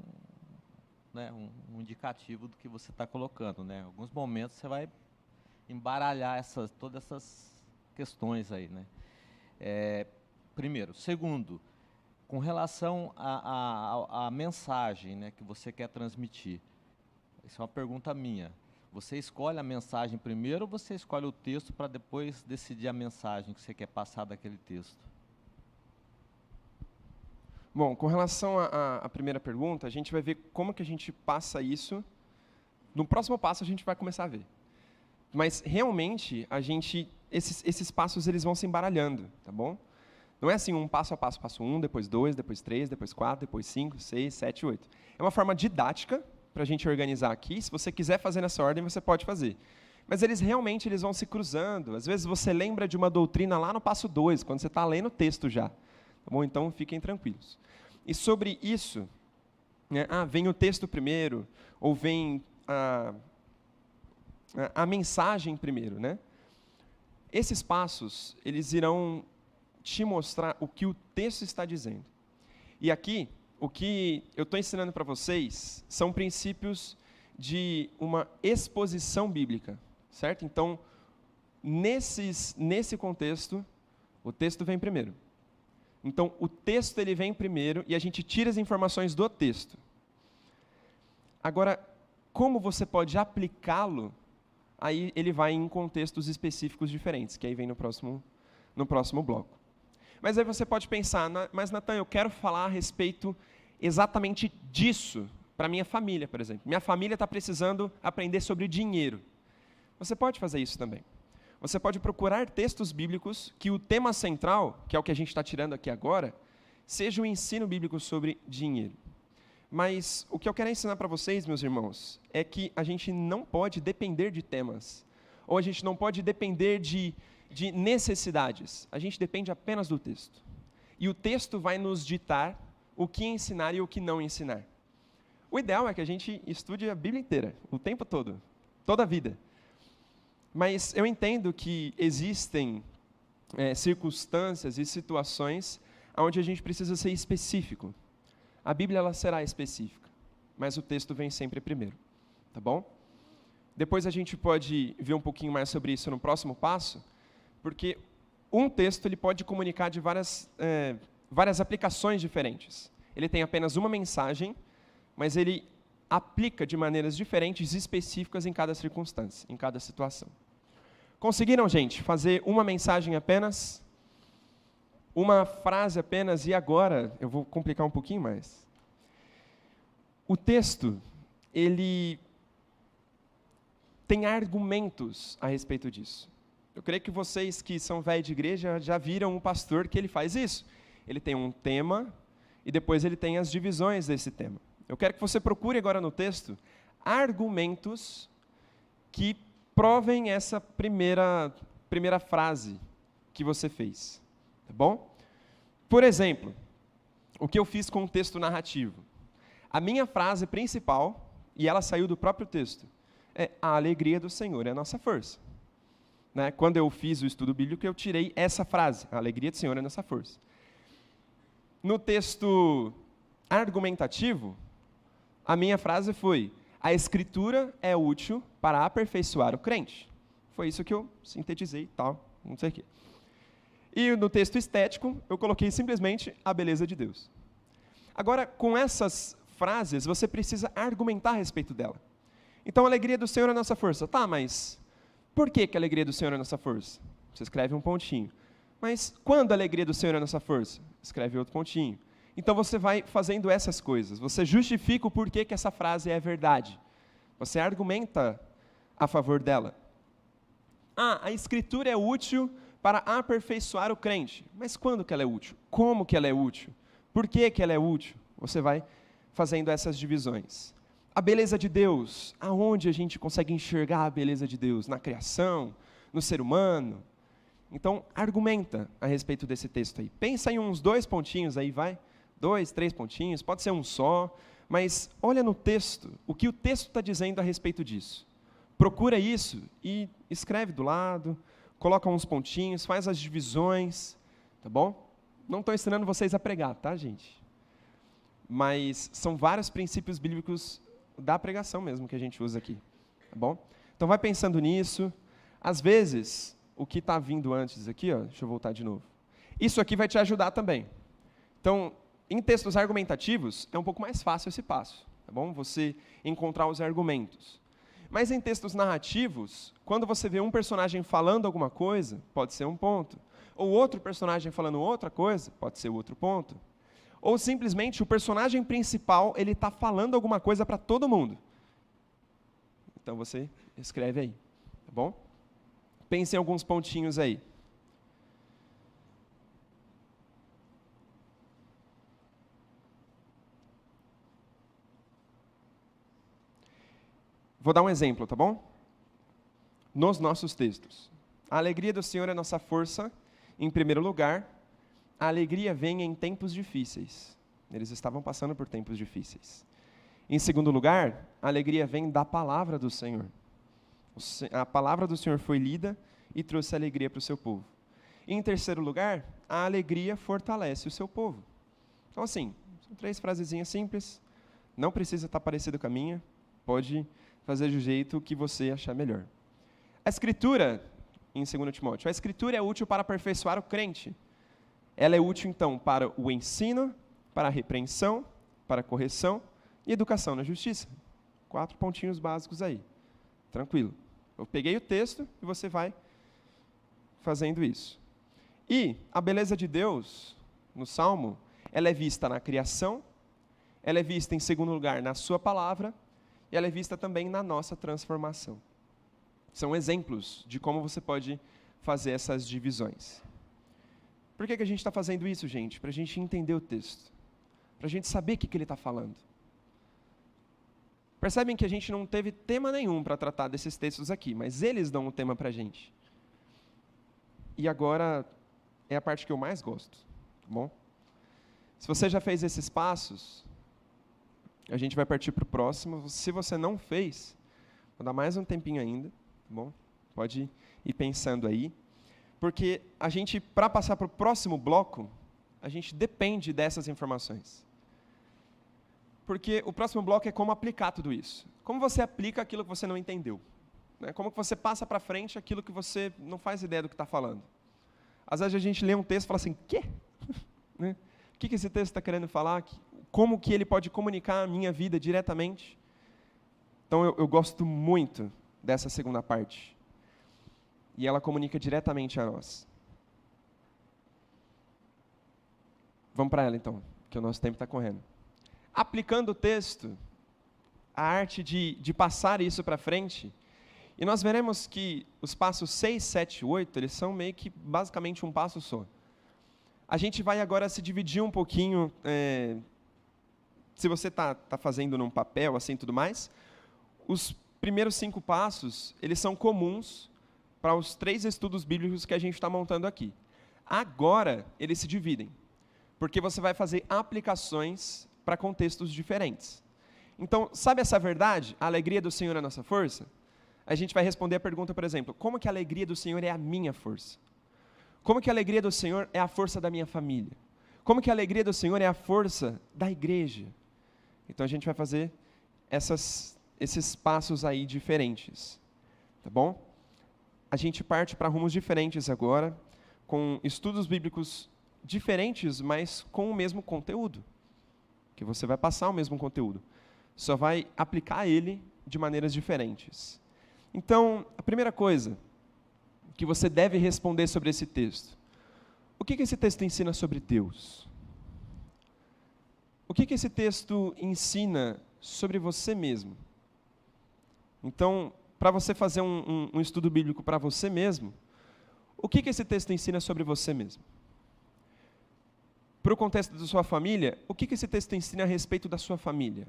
indicativo do que você está colocando, né? Em alguns momentos você vai embaralhar todas essas questões aí, né? Primeiro. Segundo, com relação à mensagem, né, que você quer transmitir. Isso é uma pergunta minha. Você escolhe a mensagem primeiro ou você escolhe o texto para depois decidir a mensagem que você quer passar daquele texto? Bom, com relação à primeira pergunta, a gente vai ver como que a gente passa isso. No próximo passo a gente vai começar a ver. Mas realmente esses passos eles vão se embaralhando, tá bom? Não é assim um passo a passo, passo 1, depois 2, depois 3, depois 4, depois 5, 6, 7, 8. É uma forma didática para a gente organizar aqui. Se você quiser fazer nessa ordem, você pode fazer. Mas eles vão se cruzando. Às vezes você lembra de uma doutrina lá no passo 2, quando você está lendo o texto já. Tá bom? Então, fiquem tranquilos. E sobre isso, né, vem o texto primeiro, ou vem a mensagem primeiro, né? Esses passos, eles irão te mostrar o que o texto está dizendo. E aqui, o que eu estou ensinando para vocês são princípios de uma exposição bíblica, certo? Então, nesse contexto, o texto vem primeiro. Então, o texto ele vem primeiro e a gente tira as informações do texto. Agora, como você pode aplicá-lo, aí ele vai em contextos específicos diferentes, que aí vem no próximo bloco. Mas aí você pode pensar, mas Natan, eu quero falar a respeito exatamente disso para minha família, por exemplo. Minha família está precisando aprender sobre dinheiro. Você pode fazer isso também. Você pode procurar textos bíblicos que o tema central, que é o que a gente está tirando aqui agora, seja o ensino bíblico sobre dinheiro. Mas o que eu quero ensinar para vocês, meus irmãos, é que a gente não pode depender de temas, ou a gente não pode depender de necessidades. A gente depende apenas do texto. E o texto vai nos ditar o que ensinar e o que não ensinar. O ideal é que a gente estude a Bíblia inteira, o tempo todo, toda a vida. Mas eu entendo que existem circunstâncias e situações onde a gente precisa ser específico. A Bíblia ela será específica, mas o texto vem sempre primeiro, tá bom? Depois a gente pode ver um pouquinho mais sobre isso no próximo passo, porque um texto ele pode comunicar de várias aplicações diferentes. Ele tem apenas uma mensagem, mas ele aplica de maneiras diferentes e específicas em cada circunstância, em cada situação. Conseguiram, gente, fazer uma mensagem apenas? Uma frase apenas? E agora, eu vou complicar um pouquinho mais. O texto, ele tem argumentos a respeito disso. Eu creio que vocês que são velhos de igreja já viram um pastor que ele faz isso. Ele tem um tema e depois ele tem as divisões desse tema. Eu quero que você procure agora no texto argumentos que provem essa primeira frase que você fez. Tá bom? Por exemplo, o que eu fiz com o texto narrativo. A minha frase principal, e ela saiu do próprio texto, é: a alegria do Senhor é a nossa força. Né? Quando eu fiz o estudo bíblico, eu tirei essa frase: a alegria do Senhor é a nossa força. No texto argumentativo, a minha frase foi: a Escritura é útil para aperfeiçoar o crente. Foi isso que eu sintetizei, tal, não sei o quê. E no texto estético, eu coloquei simplesmente a beleza de Deus. Agora, com essas frases, você precisa argumentar a respeito dela. Então, a alegria do Senhor é a nossa força. Tá, mas por que a alegria do Senhor é a nossa força? Você escreve um pontinho. Mas quando a alegria do Senhor é a nossa força? Escreve outro pontinho. Então, você vai fazendo essas coisas. Você justifica o porquê que essa frase é verdade. Você argumenta a favor dela. Ah, a Escritura é útil para aperfeiçoar o crente. Mas quando que ela é útil? Como que ela é útil? Por que ela é útil? Você vai fazendo essas divisões. A beleza de Deus. Aonde a gente consegue enxergar a beleza de Deus? Na criação? No ser humano? Então, argumenta a respeito desse texto aí. Pensa em uns 2 pontinhos aí, vai. 2, 3 pontinhos, pode ser um só. Mas olha no texto, o que o texto está dizendo a respeito disso. Procura isso e escreve do lado, coloca uns pontinhos, faz as divisões, tá bom? Não estou ensinando vocês a pregar, tá, gente? Mas são vários princípios bíblicos da pregação mesmo que a gente usa aqui, tá bom? Então vai pensando nisso. Às vezes, o que está vindo antes aqui, ó, deixa eu voltar de novo. Isso aqui vai te ajudar também. Então, em textos argumentativos, é um pouco mais fácil esse passo, tá bom? Você encontrar os argumentos. Mas em textos narrativos, quando você vê um personagem falando alguma coisa, pode ser um ponto. Ou outro personagem falando outra coisa, pode ser outro ponto. Ou simplesmente o personagem principal, ele está falando alguma coisa para todo mundo. Então você escreve aí, tá bom? Pense em alguns pontinhos aí. Vou dar um exemplo, tá bom? Nos nossos textos. A alegria do Senhor é nossa força. Em primeiro lugar, a alegria vem em tempos difíceis. Eles estavam passando por tempos difíceis. Em segundo lugar, a alegria vem da palavra do Senhor. A palavra do Senhor foi lida e trouxe alegria para o seu povo. E em terceiro lugar, a alegria fortalece o seu povo. Então, assim, são 3 frasezinhas simples. Não precisa estar parecido com a minha. Pode fazer do jeito que você achar melhor. A Escritura, em 2 Timóteo, a Escritura é útil para aperfeiçoar o crente. Ela é útil, então, para o ensino, para a repreensão, para a correção e educação na justiça. 4 pontinhos básicos aí. Tranquilo. Eu peguei o texto e você vai fazendo isso. E a beleza de Deus, no Salmo, ela é vista na criação, ela é vista, em segundo lugar, na sua palavra, e ela é vista também na nossa transformação. São exemplos de como você pode fazer essas divisões. Por que a gente está fazendo isso, gente? Para a gente entender o texto. Para a gente saber o que ele está falando. Percebem que a gente não teve tema nenhum para tratar desses textos aqui, mas eles dão um tema para a gente. E agora é a parte que eu mais gosto, tá bom? Se você já fez esses passos, a gente vai partir para o próximo. Se você não fez, vou dar mais um tempinho ainda, tá bom? Pode ir pensando aí. Porque a gente, para passar para o próximo bloco, a gente depende dessas informações. Porque o próximo bloco é como aplicar tudo isso. Como você aplica aquilo que você não entendeu. Né? Como que você passa para frente aquilo que você não faz ideia do que está falando. Às vezes a gente lê um texto e fala assim, quê? Né? O que esse texto está querendo falar? Como que ele pode comunicar a minha vida diretamente? Então eu gosto muito dessa segunda parte. E ela comunica diretamente a nós. Vamos para ela então, que o nosso tempo está correndo. Aplicando o texto, a arte de passar isso para frente, E nós veremos que os passos 6, 7 e 8, eles são meio que basicamente um passo só. A gente vai agora se dividir um pouquinho, se você está fazendo num papel, assim, tudo mais, os primeiros 5 passos, eles são comuns para os 3 estudos bíblicos que a gente está montando aqui. Agora, eles se dividem, porque você vai fazer aplicações para contextos diferentes. Então, sabe essa verdade? A alegria do Senhor é a nossa força? A gente vai responder a pergunta, por exemplo, como que a alegria do Senhor é a minha força? Como que a alegria do Senhor é a força da minha família? Como que a alegria do Senhor é a força da igreja? Então, a gente vai fazer esses passos aí diferentes, tá bom? A gente parte para rumos diferentes agora, com estudos bíblicos diferentes, mas com o mesmo conteúdo, que você vai passar o mesmo conteúdo, só vai aplicar ele de maneiras diferentes. Então, a primeira coisa que você deve responder sobre esse texto: o que esse texto ensina sobre Deus? O que esse texto ensina sobre você mesmo? Então, para você fazer um estudo bíblico para você mesmo, o que esse texto ensina sobre você mesmo? Para o contexto da sua família, o que esse texto ensina a respeito da sua família?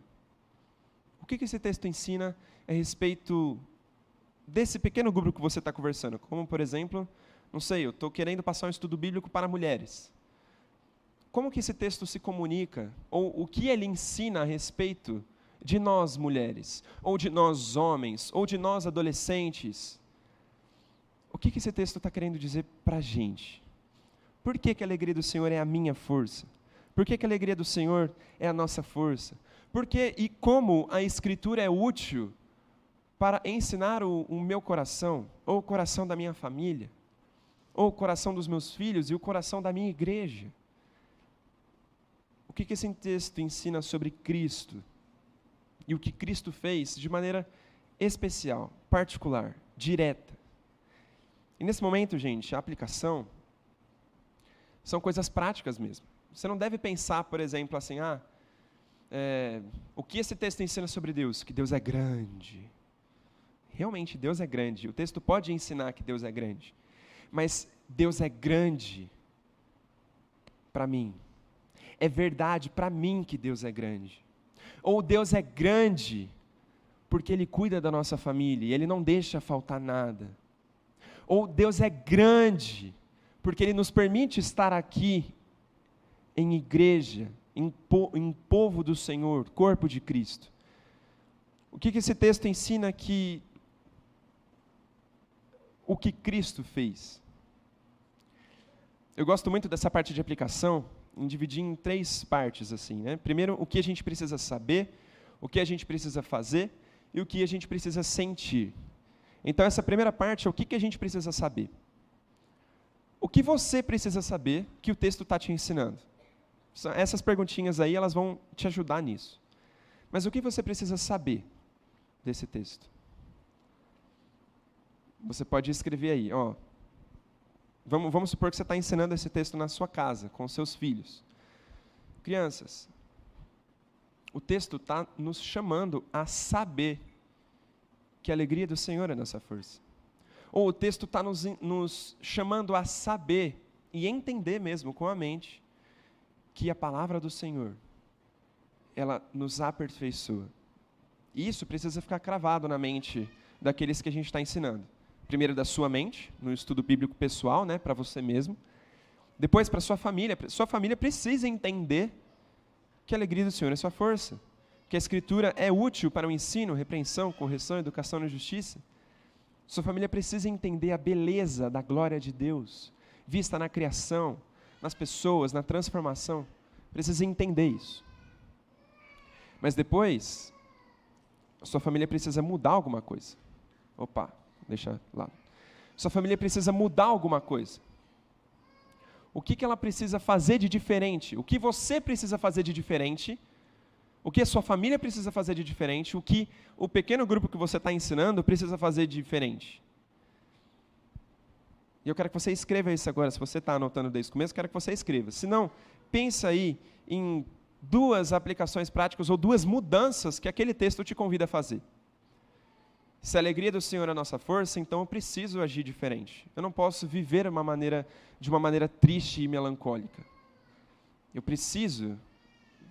O que esse texto ensina a respeito desse pequeno grupo que você está conversando? Como, por exemplo, não sei, eu estou querendo passar um estudo bíblico para mulheres. Como que esse texto se comunica? Ou o que ele ensina a respeito de nós mulheres? Ou de nós homens? Ou de nós adolescentes? O que esse texto está querendo dizer para a gente? Por que a alegria do Senhor é a minha força? Por que a alegria do Senhor é a nossa força? Por que e como a Escritura é útil para ensinar o meu coração, ou o coração da minha família, ou o coração dos meus filhos e o coração da minha igreja? O que esse texto ensina sobre Cristo? E o que Cristo fez de maneira especial, particular, direta? E nesse momento, gente, a aplicação são coisas práticas mesmo. Você não deve pensar, por exemplo, assim, o que esse texto ensina sobre Deus? Que Deus é grande. Realmente, Deus é grande. O texto pode ensinar que Deus é grande. Mas Deus é grande para mim. É verdade para mim que Deus é grande. Ou Deus é grande porque Ele cuida da nossa família e Ele não deixa faltar nada. Ou Deus é grande porque Ele nos permite estar aqui em igreja, em povo do Senhor, corpo de Cristo. O que esse texto ensina que o que Cristo fez? Eu gosto muito dessa parte de aplicação, em dividir em 3 partes, assim, né? Primeiro, o que a gente precisa saber, o que a gente precisa fazer e o que a gente precisa sentir. Então, essa primeira parte é o que a gente precisa saber. O que você precisa saber que o texto está te ensinando? Essas perguntinhas aí, elas vão te ajudar nisso. Mas o que você precisa saber desse texto? Você pode escrever aí, ó. Vamos supor que você está ensinando esse texto na sua casa, com seus filhos. Crianças, o texto está nos chamando a saber que a alegria do Senhor é nossa força. Ou o texto está nos chamando a saber e entender mesmo com a mente que a palavra do Senhor, ela nos aperfeiçoa. E isso precisa ficar cravado na mente daqueles que a gente está ensinando. Primeiro da sua mente, no estudo bíblico pessoal, né, para você mesmo. Depois para sua família. Sua família precisa entender que a alegria do Senhor é sua força. Que a Escritura é útil para o ensino, repreensão, correção, educação na justiça. Sua família precisa entender a beleza da glória de Deus, vista na criação, nas pessoas, na transformação. Precisa entender isso. Mas depois, a sua família precisa mudar alguma coisa. Opa, deixa lá. Sua família precisa mudar alguma coisa. O que ela precisa fazer de diferente? O que você precisa fazer de diferente? O que a sua família precisa fazer de diferente? O que o pequeno grupo que você está ensinando precisa fazer de diferente? E eu quero que você escreva isso agora. Se você está anotando desde o começo, eu quero que você escreva. Se não, pensa aí em 2 aplicações práticas ou 2 mudanças que aquele texto te convida a fazer. Se a alegria do Senhor é a nossa força, então eu preciso agir diferente. Eu não posso viver de uma maneira triste e melancólica. Eu preciso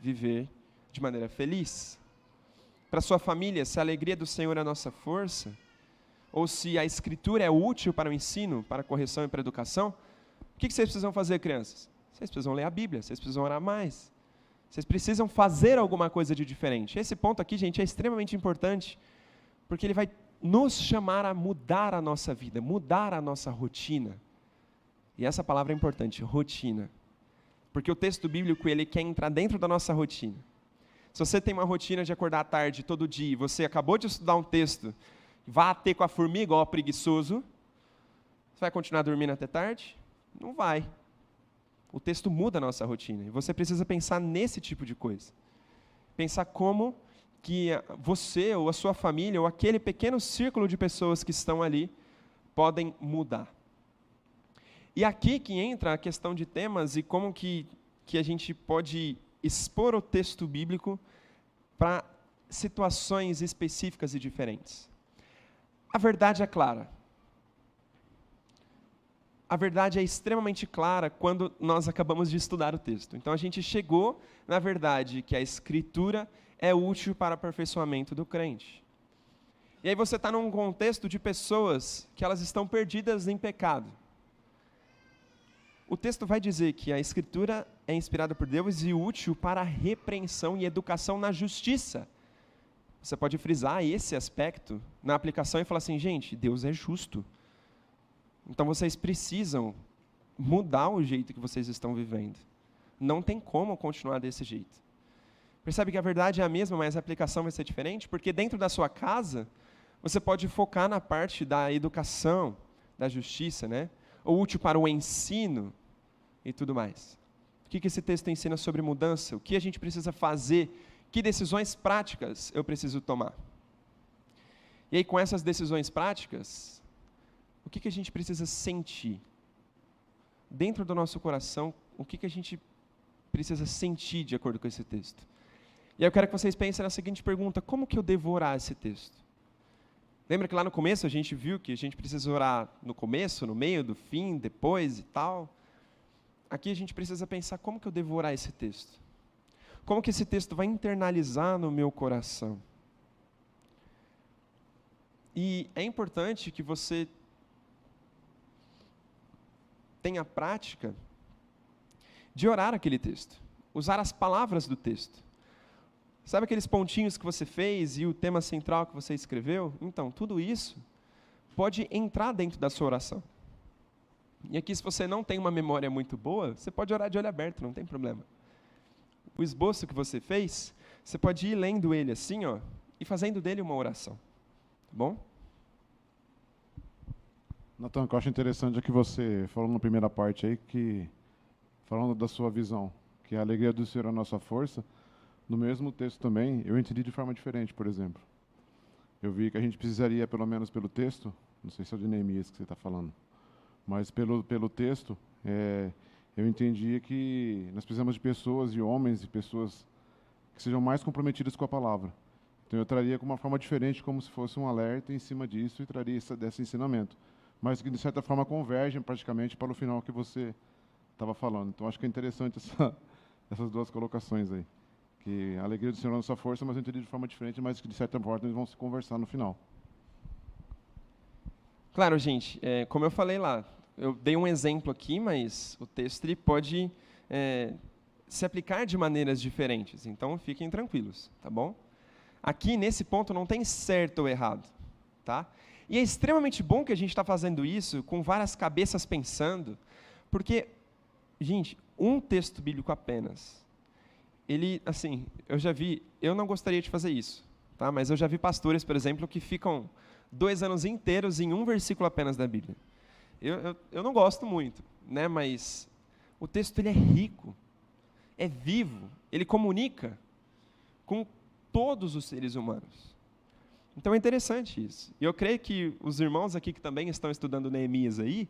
viver de maneira feliz. Para sua família, se a alegria do Senhor é a nossa força, ou se a Escritura é útil para o ensino, para a correção e para a educação, o que vocês precisam fazer, crianças? Vocês precisam ler a Bíblia, vocês precisam orar mais. Vocês precisam fazer alguma coisa de diferente. Esse ponto aqui, gente, é extremamente importante, porque ele vai nos chamar a mudar a nossa vida, mudar a nossa rotina. E essa palavra é importante, rotina. Porque o texto bíblico, ele quer entrar dentro da nossa rotina. Se você tem uma rotina de acordar à tarde todo dia, e você acabou de estudar um texto, vá ter com a formiga igual preguiçoso, você vai continuar dormindo até tarde? Não vai. O texto muda a nossa rotina. E você precisa pensar nesse tipo de coisa. Pensar como que você, ou a sua família, ou aquele pequeno círculo de pessoas que estão ali, podem mudar. E aqui que entra a questão de temas e como que a gente pode expor o texto bíblico para situações específicas e diferentes. A verdade é clara. A verdade é extremamente clara quando nós acabamos de estudar o texto. Então a gente chegou na verdade que a Escritura é útil para o aperfeiçoamento do crente. E aí você está num contexto de pessoas que elas estão perdidas em pecado. O texto vai dizer que a Escritura é inspirada por Deus e útil para a repreensão e educação na justiça. Você pode frisar esse aspecto na aplicação e falar assim, gente, Deus é justo. Então vocês precisam mudar o jeito que vocês estão vivendo. Não tem como continuar desse jeito. Percebe que a verdade é a mesma, mas a aplicação vai ser diferente? Porque dentro da sua casa, você pode focar na parte da educação, da justiça, né? Ou útil para o ensino e tudo mais. O que esse texto ensina sobre mudança? O que a gente precisa fazer? Que decisões práticas eu preciso tomar? E aí, com essas decisões práticas, o que a gente precisa sentir? Dentro do nosso coração, o que a gente precisa sentir de acordo com esse texto? E aí eu quero que vocês pensem na seguinte pergunta, como que eu devo orar esse texto? Lembra que lá no começo a gente viu que a gente precisa orar no começo, no meio, do fim, depois e tal? Aqui a gente precisa pensar como que eu devo orar esse texto? Como que esse texto vai internalizar no meu coração? E é importante que você tenha a prática de orar aquele texto, usar as palavras do texto. Sabe aqueles pontinhos que você fez e o tema central que você escreveu? Então, tudo isso pode entrar dentro da sua oração. E aqui, se você não tem uma memória muito boa, você pode orar de olho aberto, não tem problema. O esboço que você fez, você pode ir lendo ele assim, ó, e fazendo dele uma oração. Tá bom? Natan, o que eu acho interessante é que você falou na primeira parte aí, que falando da sua visão, que a alegria do Senhor é a nossa força, no mesmo texto também, eu entendi de forma diferente, por exemplo. Eu vi que a gente precisaria, pelo menos pelo texto, não sei se é o de Neemias que você está falando, mas pelo texto, eu entendi que nós precisamos de pessoas e homens e pessoas que sejam mais comprometidas com a palavra. Então eu traria com uma forma diferente, como se fosse um alerta em cima disso e traria desse ensinamento. Mas que de certa forma convergem praticamente para o final que você estava falando. Então acho que é interessante essas duas colocações aí. Que a alegria do Senhor é a nossa força, mas eu entendi de forma diferente, mas que de certa forma eles vão se conversar no final. Claro, gente, como eu falei lá, eu dei um exemplo aqui, mas o texto ele pode se aplicar de maneiras diferentes, então fiquem tranquilos, tá bom? Aqui, nesse ponto, não tem certo ou errado, tá? E é extremamente bom que a gente está fazendo isso, com várias cabeças pensando, porque, gente, um texto bíblico apenas, ele, assim, eu não gostaria de fazer isso, tá? Mas eu já vi pastores, por exemplo, que ficam 2 anos inteiros em um versículo apenas da Bíblia. Eu não gosto muito, né? Mas o texto ele é rico, é vivo, ele comunica com todos os seres humanos. Então é interessante isso. E eu creio que os irmãos aqui que também estão estudando Neemias aí,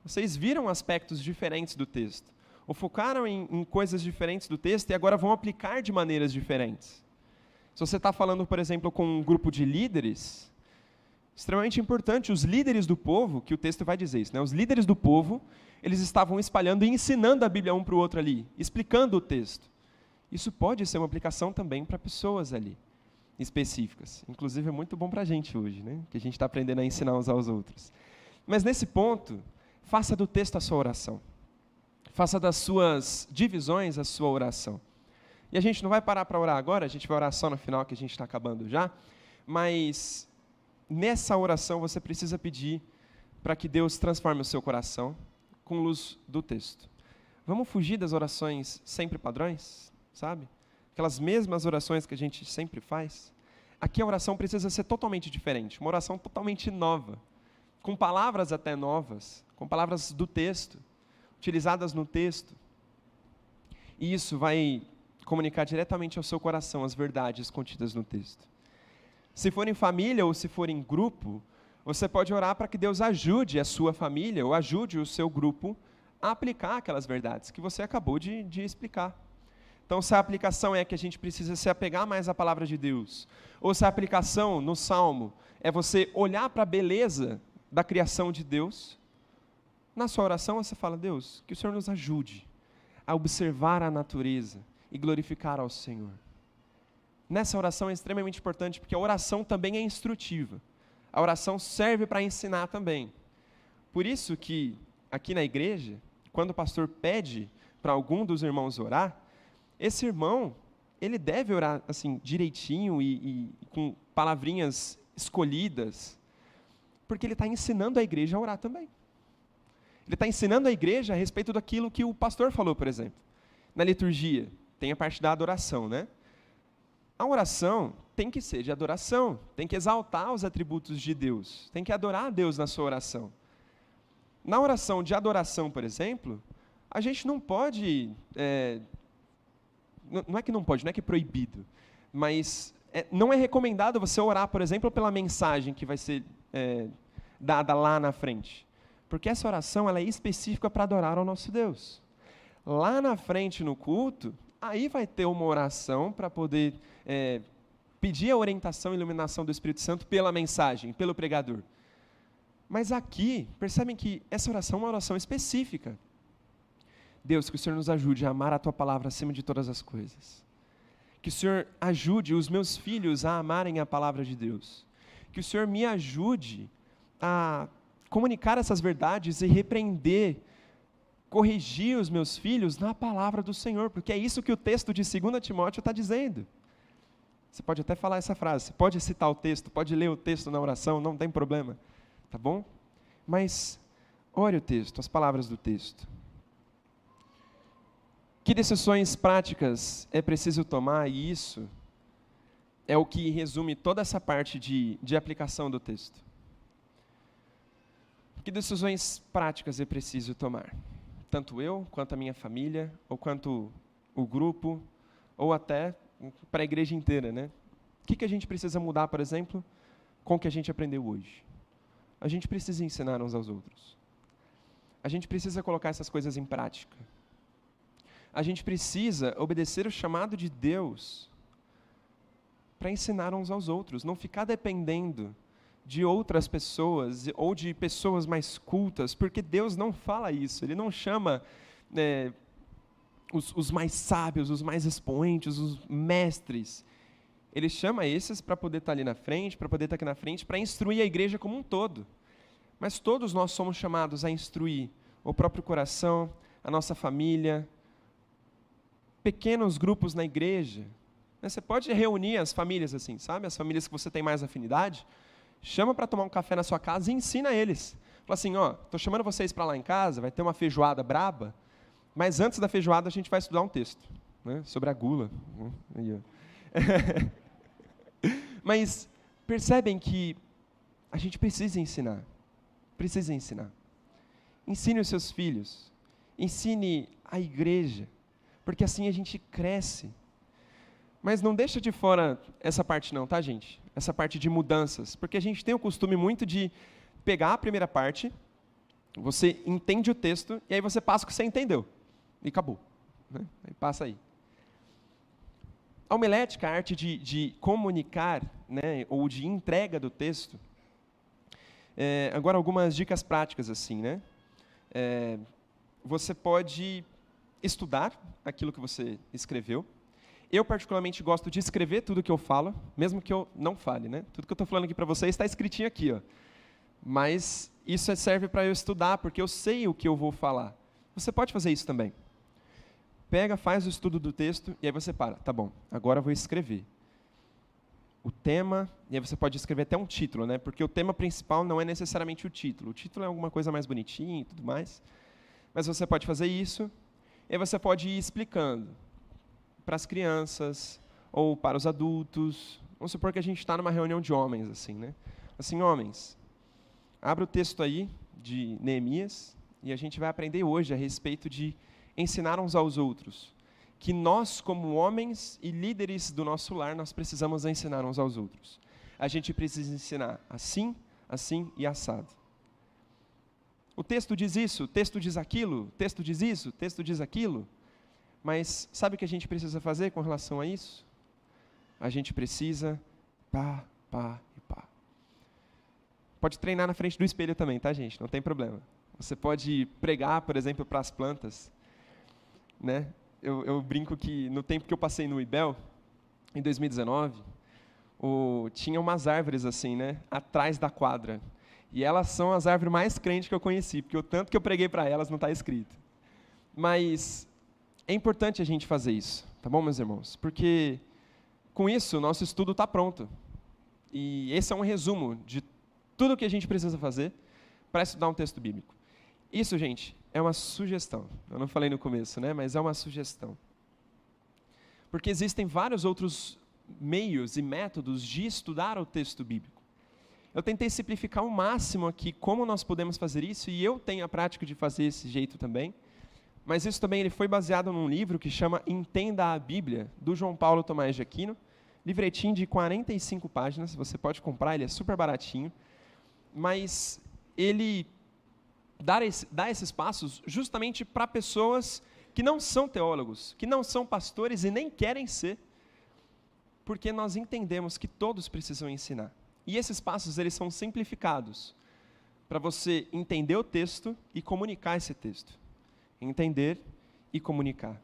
vocês viram aspectos diferentes do texto, ou focaram em coisas diferentes do texto e agora vão aplicar de maneiras diferentes. Se você está falando, por exemplo, com um grupo de líderes, Extremamente importante. Os líderes do povo, que o texto vai dizer isso, né? Os líderes do povo, eles estavam espalhando e ensinando a Bíblia um para o outro ali, explicando o texto. Isso pode ser uma aplicação também para pessoas ali, específicas. Inclusive, é muito bom para a gente hoje, né? Que a gente está aprendendo a ensinar uns aos outros. Mas nesse ponto, faça do texto a sua oração. Faça das suas divisões a sua oração. E a gente não vai parar para orar agora, a gente vai orar só no final, que a gente está acabando já. Mas nessa oração você precisa pedir para que Deus transforme o seu coração com luz do texto. Vamos fugir das orações sempre padrões, sabe? Aquelas mesmas orações que a gente sempre faz. Aqui a oração precisa ser totalmente diferente, uma oração totalmente nova, com palavras até novas, com palavras do texto, utilizadas no texto. E isso vai comunicar diretamente ao seu coração as verdades contidas no texto. Se for em família ou se for em grupo, você pode orar para que Deus ajude a sua família ou ajude o seu grupo a aplicar aquelas verdades que você acabou de explicar. Então, se a aplicação é que a gente precisa se apegar mais à palavra de Deus, ou se a aplicação no Salmo é você olhar para a beleza da criação de Deus, na sua oração você fala: Deus, que o Senhor nos ajude a observar a natureza e glorificar ao Senhor. Nessa oração é extremamente importante, porque a oração também é instrutiva. A oração serve para ensinar também. Por isso que, aqui na igreja, quando o pastor pede para algum dos irmãos orar, esse irmão, ele deve orar assim, direitinho e com palavrinhas escolhidas, porque ele está ensinando a igreja a orar também. Ele está ensinando a igreja a respeito daquilo que o pastor falou, por exemplo. Na liturgia, tem a parte da adoração, né? A oração tem que ser de adoração, tem que exaltar os atributos de Deus, tem que adorar a Deus na sua oração. Na oração de adoração, por exemplo, a gente não pode, não é que não pode, não é que é proibido, mas não é recomendado você orar, por exemplo, pela mensagem que vai ser dada lá na frente, porque essa oração ela é específica para adorar ao nosso Deus. Lá na frente no culto, aí vai ter uma oração para poder pedir a orientação e iluminação do Espírito Santo pela mensagem, pelo pregador. Mas aqui, percebem que essa oração é uma oração específica. Deus, que o Senhor nos ajude a amar a Tua palavra acima de todas as coisas. Que o Senhor ajude os meus filhos a amarem a palavra de Deus. Que o Senhor me ajude a comunicar essas verdades e repreender, corrigir os meus filhos na palavra do Senhor, porque é isso que o texto de 2 Timóteo está dizendo. Você pode até falar essa frase, você pode citar o texto, pode ler o texto na oração, não tem problema, tá bom? Mas ore o texto, as palavras do texto. Que decisões práticas é preciso tomar, e isso é o que resume toda essa parte de aplicação do texto. Que decisões práticas é preciso tomar? Tanto eu, quanto a minha família, ou quanto o grupo, ou até para a igreja inteira, né? O que a gente precisa mudar, por exemplo, com o que a gente aprendeu hoje? A gente precisa ensinar uns aos outros. A gente precisa colocar essas coisas em prática. A gente precisa obedecer o chamado de Deus para ensinar uns aos outros, não ficar dependendo de outras pessoas ou de pessoas mais cultas, porque Deus não fala isso, Ele não chama os mais sábios, os mais expoentes, os mestres. Ele chama esses para poder estar ali na frente, para poder estar aqui na frente, para instruir a igreja como um todo. Mas todos nós somos chamados a instruir o próprio coração, a nossa família, pequenos grupos na igreja. Você pode reunir as famílias assim, sabe? As famílias que você tem mais afinidade, chama para tomar um café na sua casa e ensina eles. Fala assim, estou chamando vocês para lá em casa, vai ter uma feijoada braba, mas antes da feijoada a gente vai estudar um texto, né, sobre a gula. Aí, mas percebem que a gente precisa ensinar. Precisa ensinar. Ensine os seus filhos. Ensine a igreja. Porque assim a gente cresce. Mas não deixa de fora essa parte não, tá, gente? Essa parte de mudanças. Porque a gente tem o costume muito de pegar a primeira parte, você entende o texto, e aí você passa o que você entendeu. E acabou. Né? Aí passa aí. A homilética, a arte de comunicar, né, ou de entrega do texto, Agora, algumas dicas práticas, assim, né? Você pode estudar aquilo que você escreveu. Eu, particularmente, gosto de escrever tudo que eu falo, mesmo que eu não fale, né? Tudo que eu estou falando aqui para vocês está escritinho aqui, ó. Mas isso serve para eu estudar, porque eu sei o que eu vou falar. Você pode fazer isso também. Pega, faz o estudo do texto, e aí você para. Tá bom, agora eu vou escrever o tema, e aí você pode escrever até um título, né? Porque o tema principal não é necessariamente o título. O título é alguma coisa mais bonitinha e tudo mais. Mas você pode fazer isso, e aí você pode ir explicando para as crianças ou para os adultos. Vamos supor que a gente está numa reunião de homens, assim, né? Assim, homens, abra o texto aí de Neemias e a gente vai aprender hoje a respeito de ensinar uns aos outros. Que nós, como homens e líderes do nosso lar, nós precisamos ensinar uns aos outros. A gente precisa ensinar assim, assim e assado. O texto diz isso, o texto diz aquilo, o texto diz isso, o texto diz aquilo. Mas sabe o que a gente precisa fazer com relação a isso? A gente precisa pá, pá e pá. Pode treinar na frente do espelho também, tá, gente? Não tem problema. Você pode pregar, por exemplo, para as plantas, né? Eu brinco que no tempo que eu passei no IBEL, em 2019, tinha umas árvores assim, né? Atrás da quadra. E elas são as árvores mais crentes que eu conheci, porque o tanto que eu preguei para elas não está escrito. Mas é importante a gente fazer isso, tá bom, meus irmãos? Porque com isso o nosso estudo está pronto. E esse é um resumo de tudo o que a gente precisa fazer para estudar um texto bíblico. Isso, gente, é uma sugestão. Eu não falei no começo, né? Mas é uma sugestão. Porque existem vários outros meios e métodos de estudar o texto bíblico. Eu tentei simplificar ao máximo aqui como nós podemos fazer isso, e eu tenho a prática de fazer esse jeito também. Mas isso também ele foi baseado num livro que chama Entenda a Bíblia, do João Paulo Tomás de Aquino. Livretinho de 45 páginas, você pode comprar, ele é super baratinho. Mas ele dá esses passos justamente para pessoas que não são teólogos, que não são pastores e nem querem ser, porque nós entendemos que todos precisam ensinar. E esses passos, eles são simplificados para você entender o texto e comunicar esse texto. Entender e comunicar.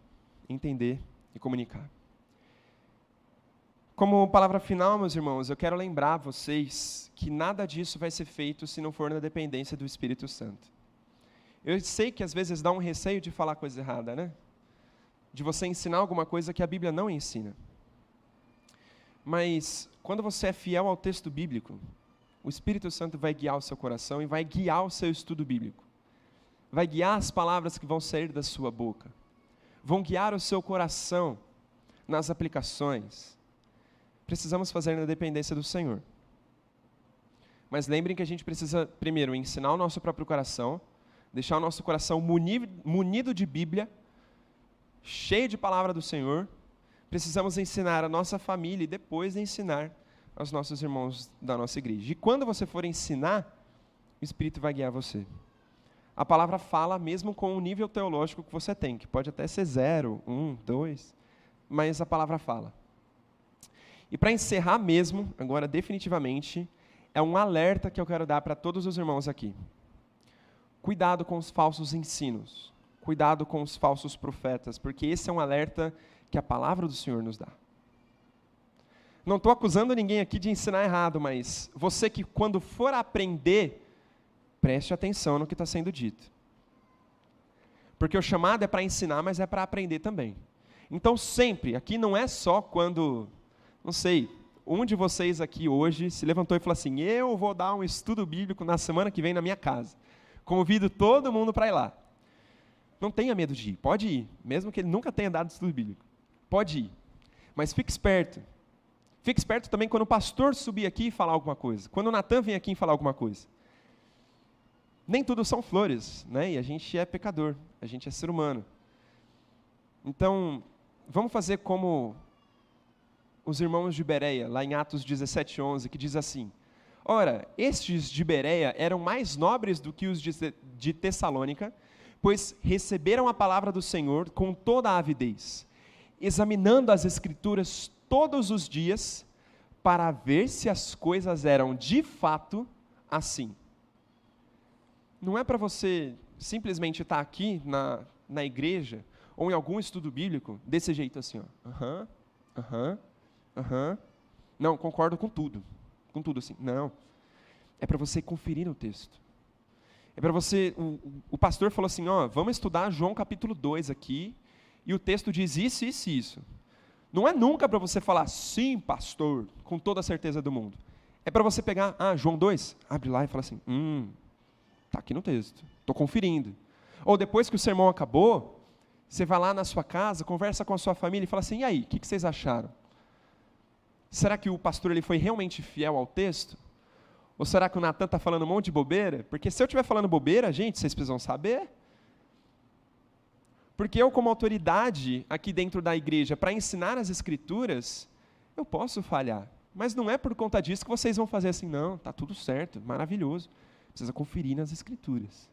Entender e comunicar. Como palavra final, meus irmãos, eu quero lembrar vocês que nada disso vai ser feito se não for na dependência do Espírito Santo. Eu sei que às vezes dá um receio de falar coisa errada, né? De você ensinar alguma coisa que a Bíblia não ensina. Mas quando você é fiel ao texto bíblico, o Espírito Santo vai guiar o seu coração e vai guiar o seu estudo bíblico. Vai guiar as palavras que vão sair da sua boca. Vão guiar o seu coração nas aplicações. Precisamos fazer na dependência do Senhor. Mas lembrem que a gente precisa, primeiro, ensinar o nosso próprio coração, deixar o nosso coração munido de Bíblia, cheio de palavra do Senhor. Precisamos ensinar a nossa família e depois ensinar aos nossos irmãos da nossa igreja. E quando você for ensinar, o Espírito vai guiar você. A palavra fala mesmo com o nível teológico que você tem, que pode até ser 0, 1, 2, mas a palavra fala. E para encerrar mesmo, agora definitivamente, é um alerta que eu quero dar para todos os irmãos aqui. Cuidado com os falsos ensinos, cuidado com os falsos profetas, porque esse é um alerta que a palavra do Senhor nos dá. Não estou acusando ninguém aqui de ensinar errado, mas você que quando for aprender, preste atenção no que está sendo dito. Porque o chamado é para ensinar, mas é para aprender também. Então sempre, aqui não é só quando, não sei, um de vocês aqui hoje se levantou e falou assim, eu vou dar um estudo bíblico na semana que vem na minha casa. Convido todo mundo para ir lá. Não tenha medo de ir, pode ir, mesmo que ele nunca tenha dado estudo bíblico. Pode ir, mas fique esperto. Fique esperto também quando o pastor subir aqui e falar alguma coisa. Quando o Natan vem aqui e falar alguma coisa. Nem tudo são flores, né? E a gente é pecador, a gente é ser humano. Então, vamos fazer como os irmãos de Bereia, lá em Atos 17:11, que diz assim, ora, estes de Bereia eram mais nobres do que os de Tessalônica, pois receberam a palavra do Senhor com toda a avidez, examinando as Escrituras todos os dias, para ver se as coisas eram de fato assim. não é para você simplesmente estar aqui na igreja ou em algum estudo bíblico desse jeito assim, ó. Não, concordo com tudo assim. Não. É para você conferir no texto. É para você, o pastor falou assim, ó, vamos estudar João capítulo 2 aqui, e o texto diz isso, isso e isso. Não é nunca para você falar, sim, pastor, com toda a certeza do mundo. É para você pegar, João 2, abre lá e fala assim, está aqui no texto, estou conferindo. Ou depois que o sermão acabou, você vai lá na sua casa, conversa com a sua família e fala assim, e aí, o que vocês acharam? Será que o pastor ele foi realmente fiel ao texto? Ou será que o Natan está falando um monte de bobeira? Porque se eu estiver falando bobeira, gente, vocês precisam saber. Porque eu, como autoridade aqui dentro da igreja, para ensinar as Escrituras, eu posso falhar. Mas não é por conta disso que vocês vão fazer assim, não, está tudo certo, maravilhoso. Precisa conferir nas Escrituras.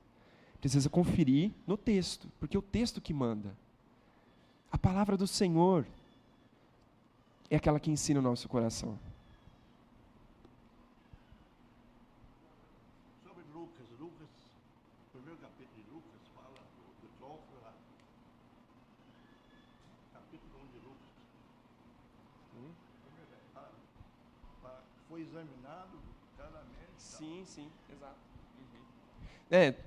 Precisa conferir no texto, porque é o texto que manda. A palavra do Senhor é aquela que ensina o nosso coração. Lucas, o primeiro capítulo de Lucas fala do Teófilo lá. Capítulo 1 de Lucas. Foi examinado claramente. Sim, exato.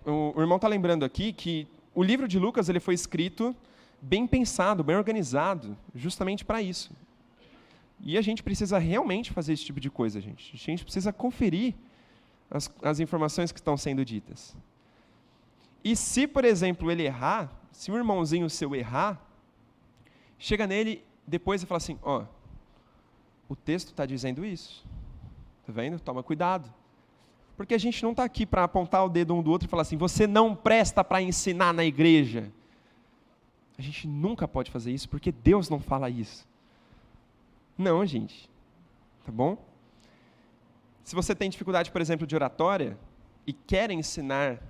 O irmão está lembrando aqui que o livro de Lucas ele foi escrito bem pensado, bem organizado, justamente para isso. E a gente precisa realmente fazer esse tipo de coisa, gente. A gente precisa conferir as informações que estão sendo ditas. E se, por exemplo, ele errar, se um irmãozinho seu errar, chega nele depois e fala assim, ó, o texto está dizendo isso. Está vendo? Toma cuidado. Porque a gente não está aqui para apontar o dedo um do outro e falar assim, você não presta para ensinar na igreja. A gente nunca pode fazer isso, porque Deus não fala isso. Não, gente. Tá bom? Se você tem dificuldade, por exemplo, de oratória, e quer ensinar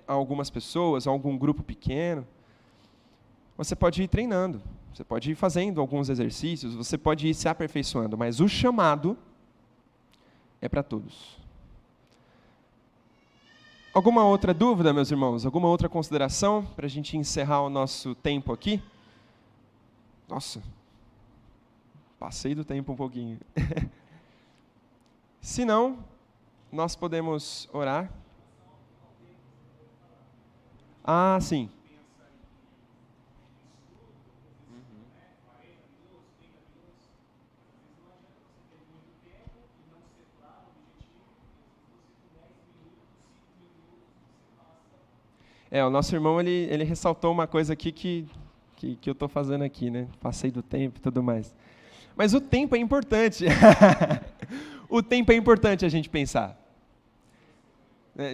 a algumas pessoas, a algum grupo pequeno, você pode ir treinando, você pode ir fazendo alguns exercícios, você pode ir se aperfeiçoando, mas o chamado é para todos. Alguma outra dúvida, meus irmãos? Alguma outra consideração para a gente encerrar o nosso tempo aqui? Nossa, passei do tempo um pouquinho. Se não, nós podemos orar. Sim. O nosso irmão, ele ressaltou uma coisa aqui que eu estou fazendo aqui, né? Passei do tempo e tudo mais. Mas o tempo é importante. O tempo é importante a gente pensar.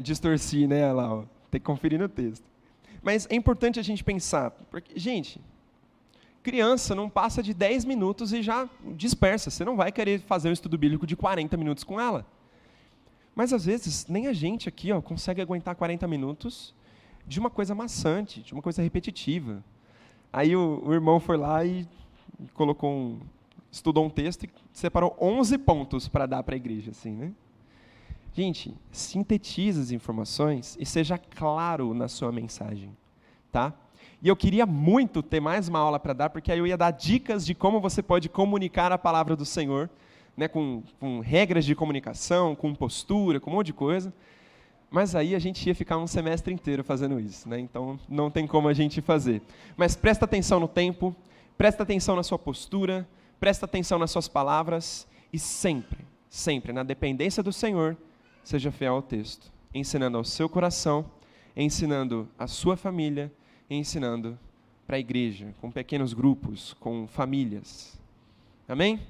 Distorcer, né? Olha lá, ó. Tem que conferir no texto. Mas é importante a gente pensar. Porque, gente, criança não passa de 10 minutos e já dispersa. Você não vai querer fazer um estudo bíblico de 40 minutos com ela. Mas, às vezes, nem a gente aqui consegue aguentar 40 minutos de uma coisa maçante, de uma coisa repetitiva. Aí o irmão foi lá e estudou um texto e separou 11 pontos para dar para a igreja, assim, né? Gente, sintetiza as informações e seja claro na sua mensagem, tá? E eu queria muito ter mais uma aula para dar, porque aí eu ia dar dicas de como você pode comunicar a palavra do Senhor, né, com regras de comunicação, com postura, com um monte de coisa. Mas aí a gente ia ficar um semestre inteiro fazendo isso, né? Então não tem como a gente fazer. Mas presta atenção no tempo, presta atenção na sua postura, presta atenção nas suas palavras e sempre, na dependência do Senhor, seja fiel ao texto, ensinando ao seu coração, ensinando à sua família, ensinando para a igreja, com pequenos grupos, com famílias. Amém?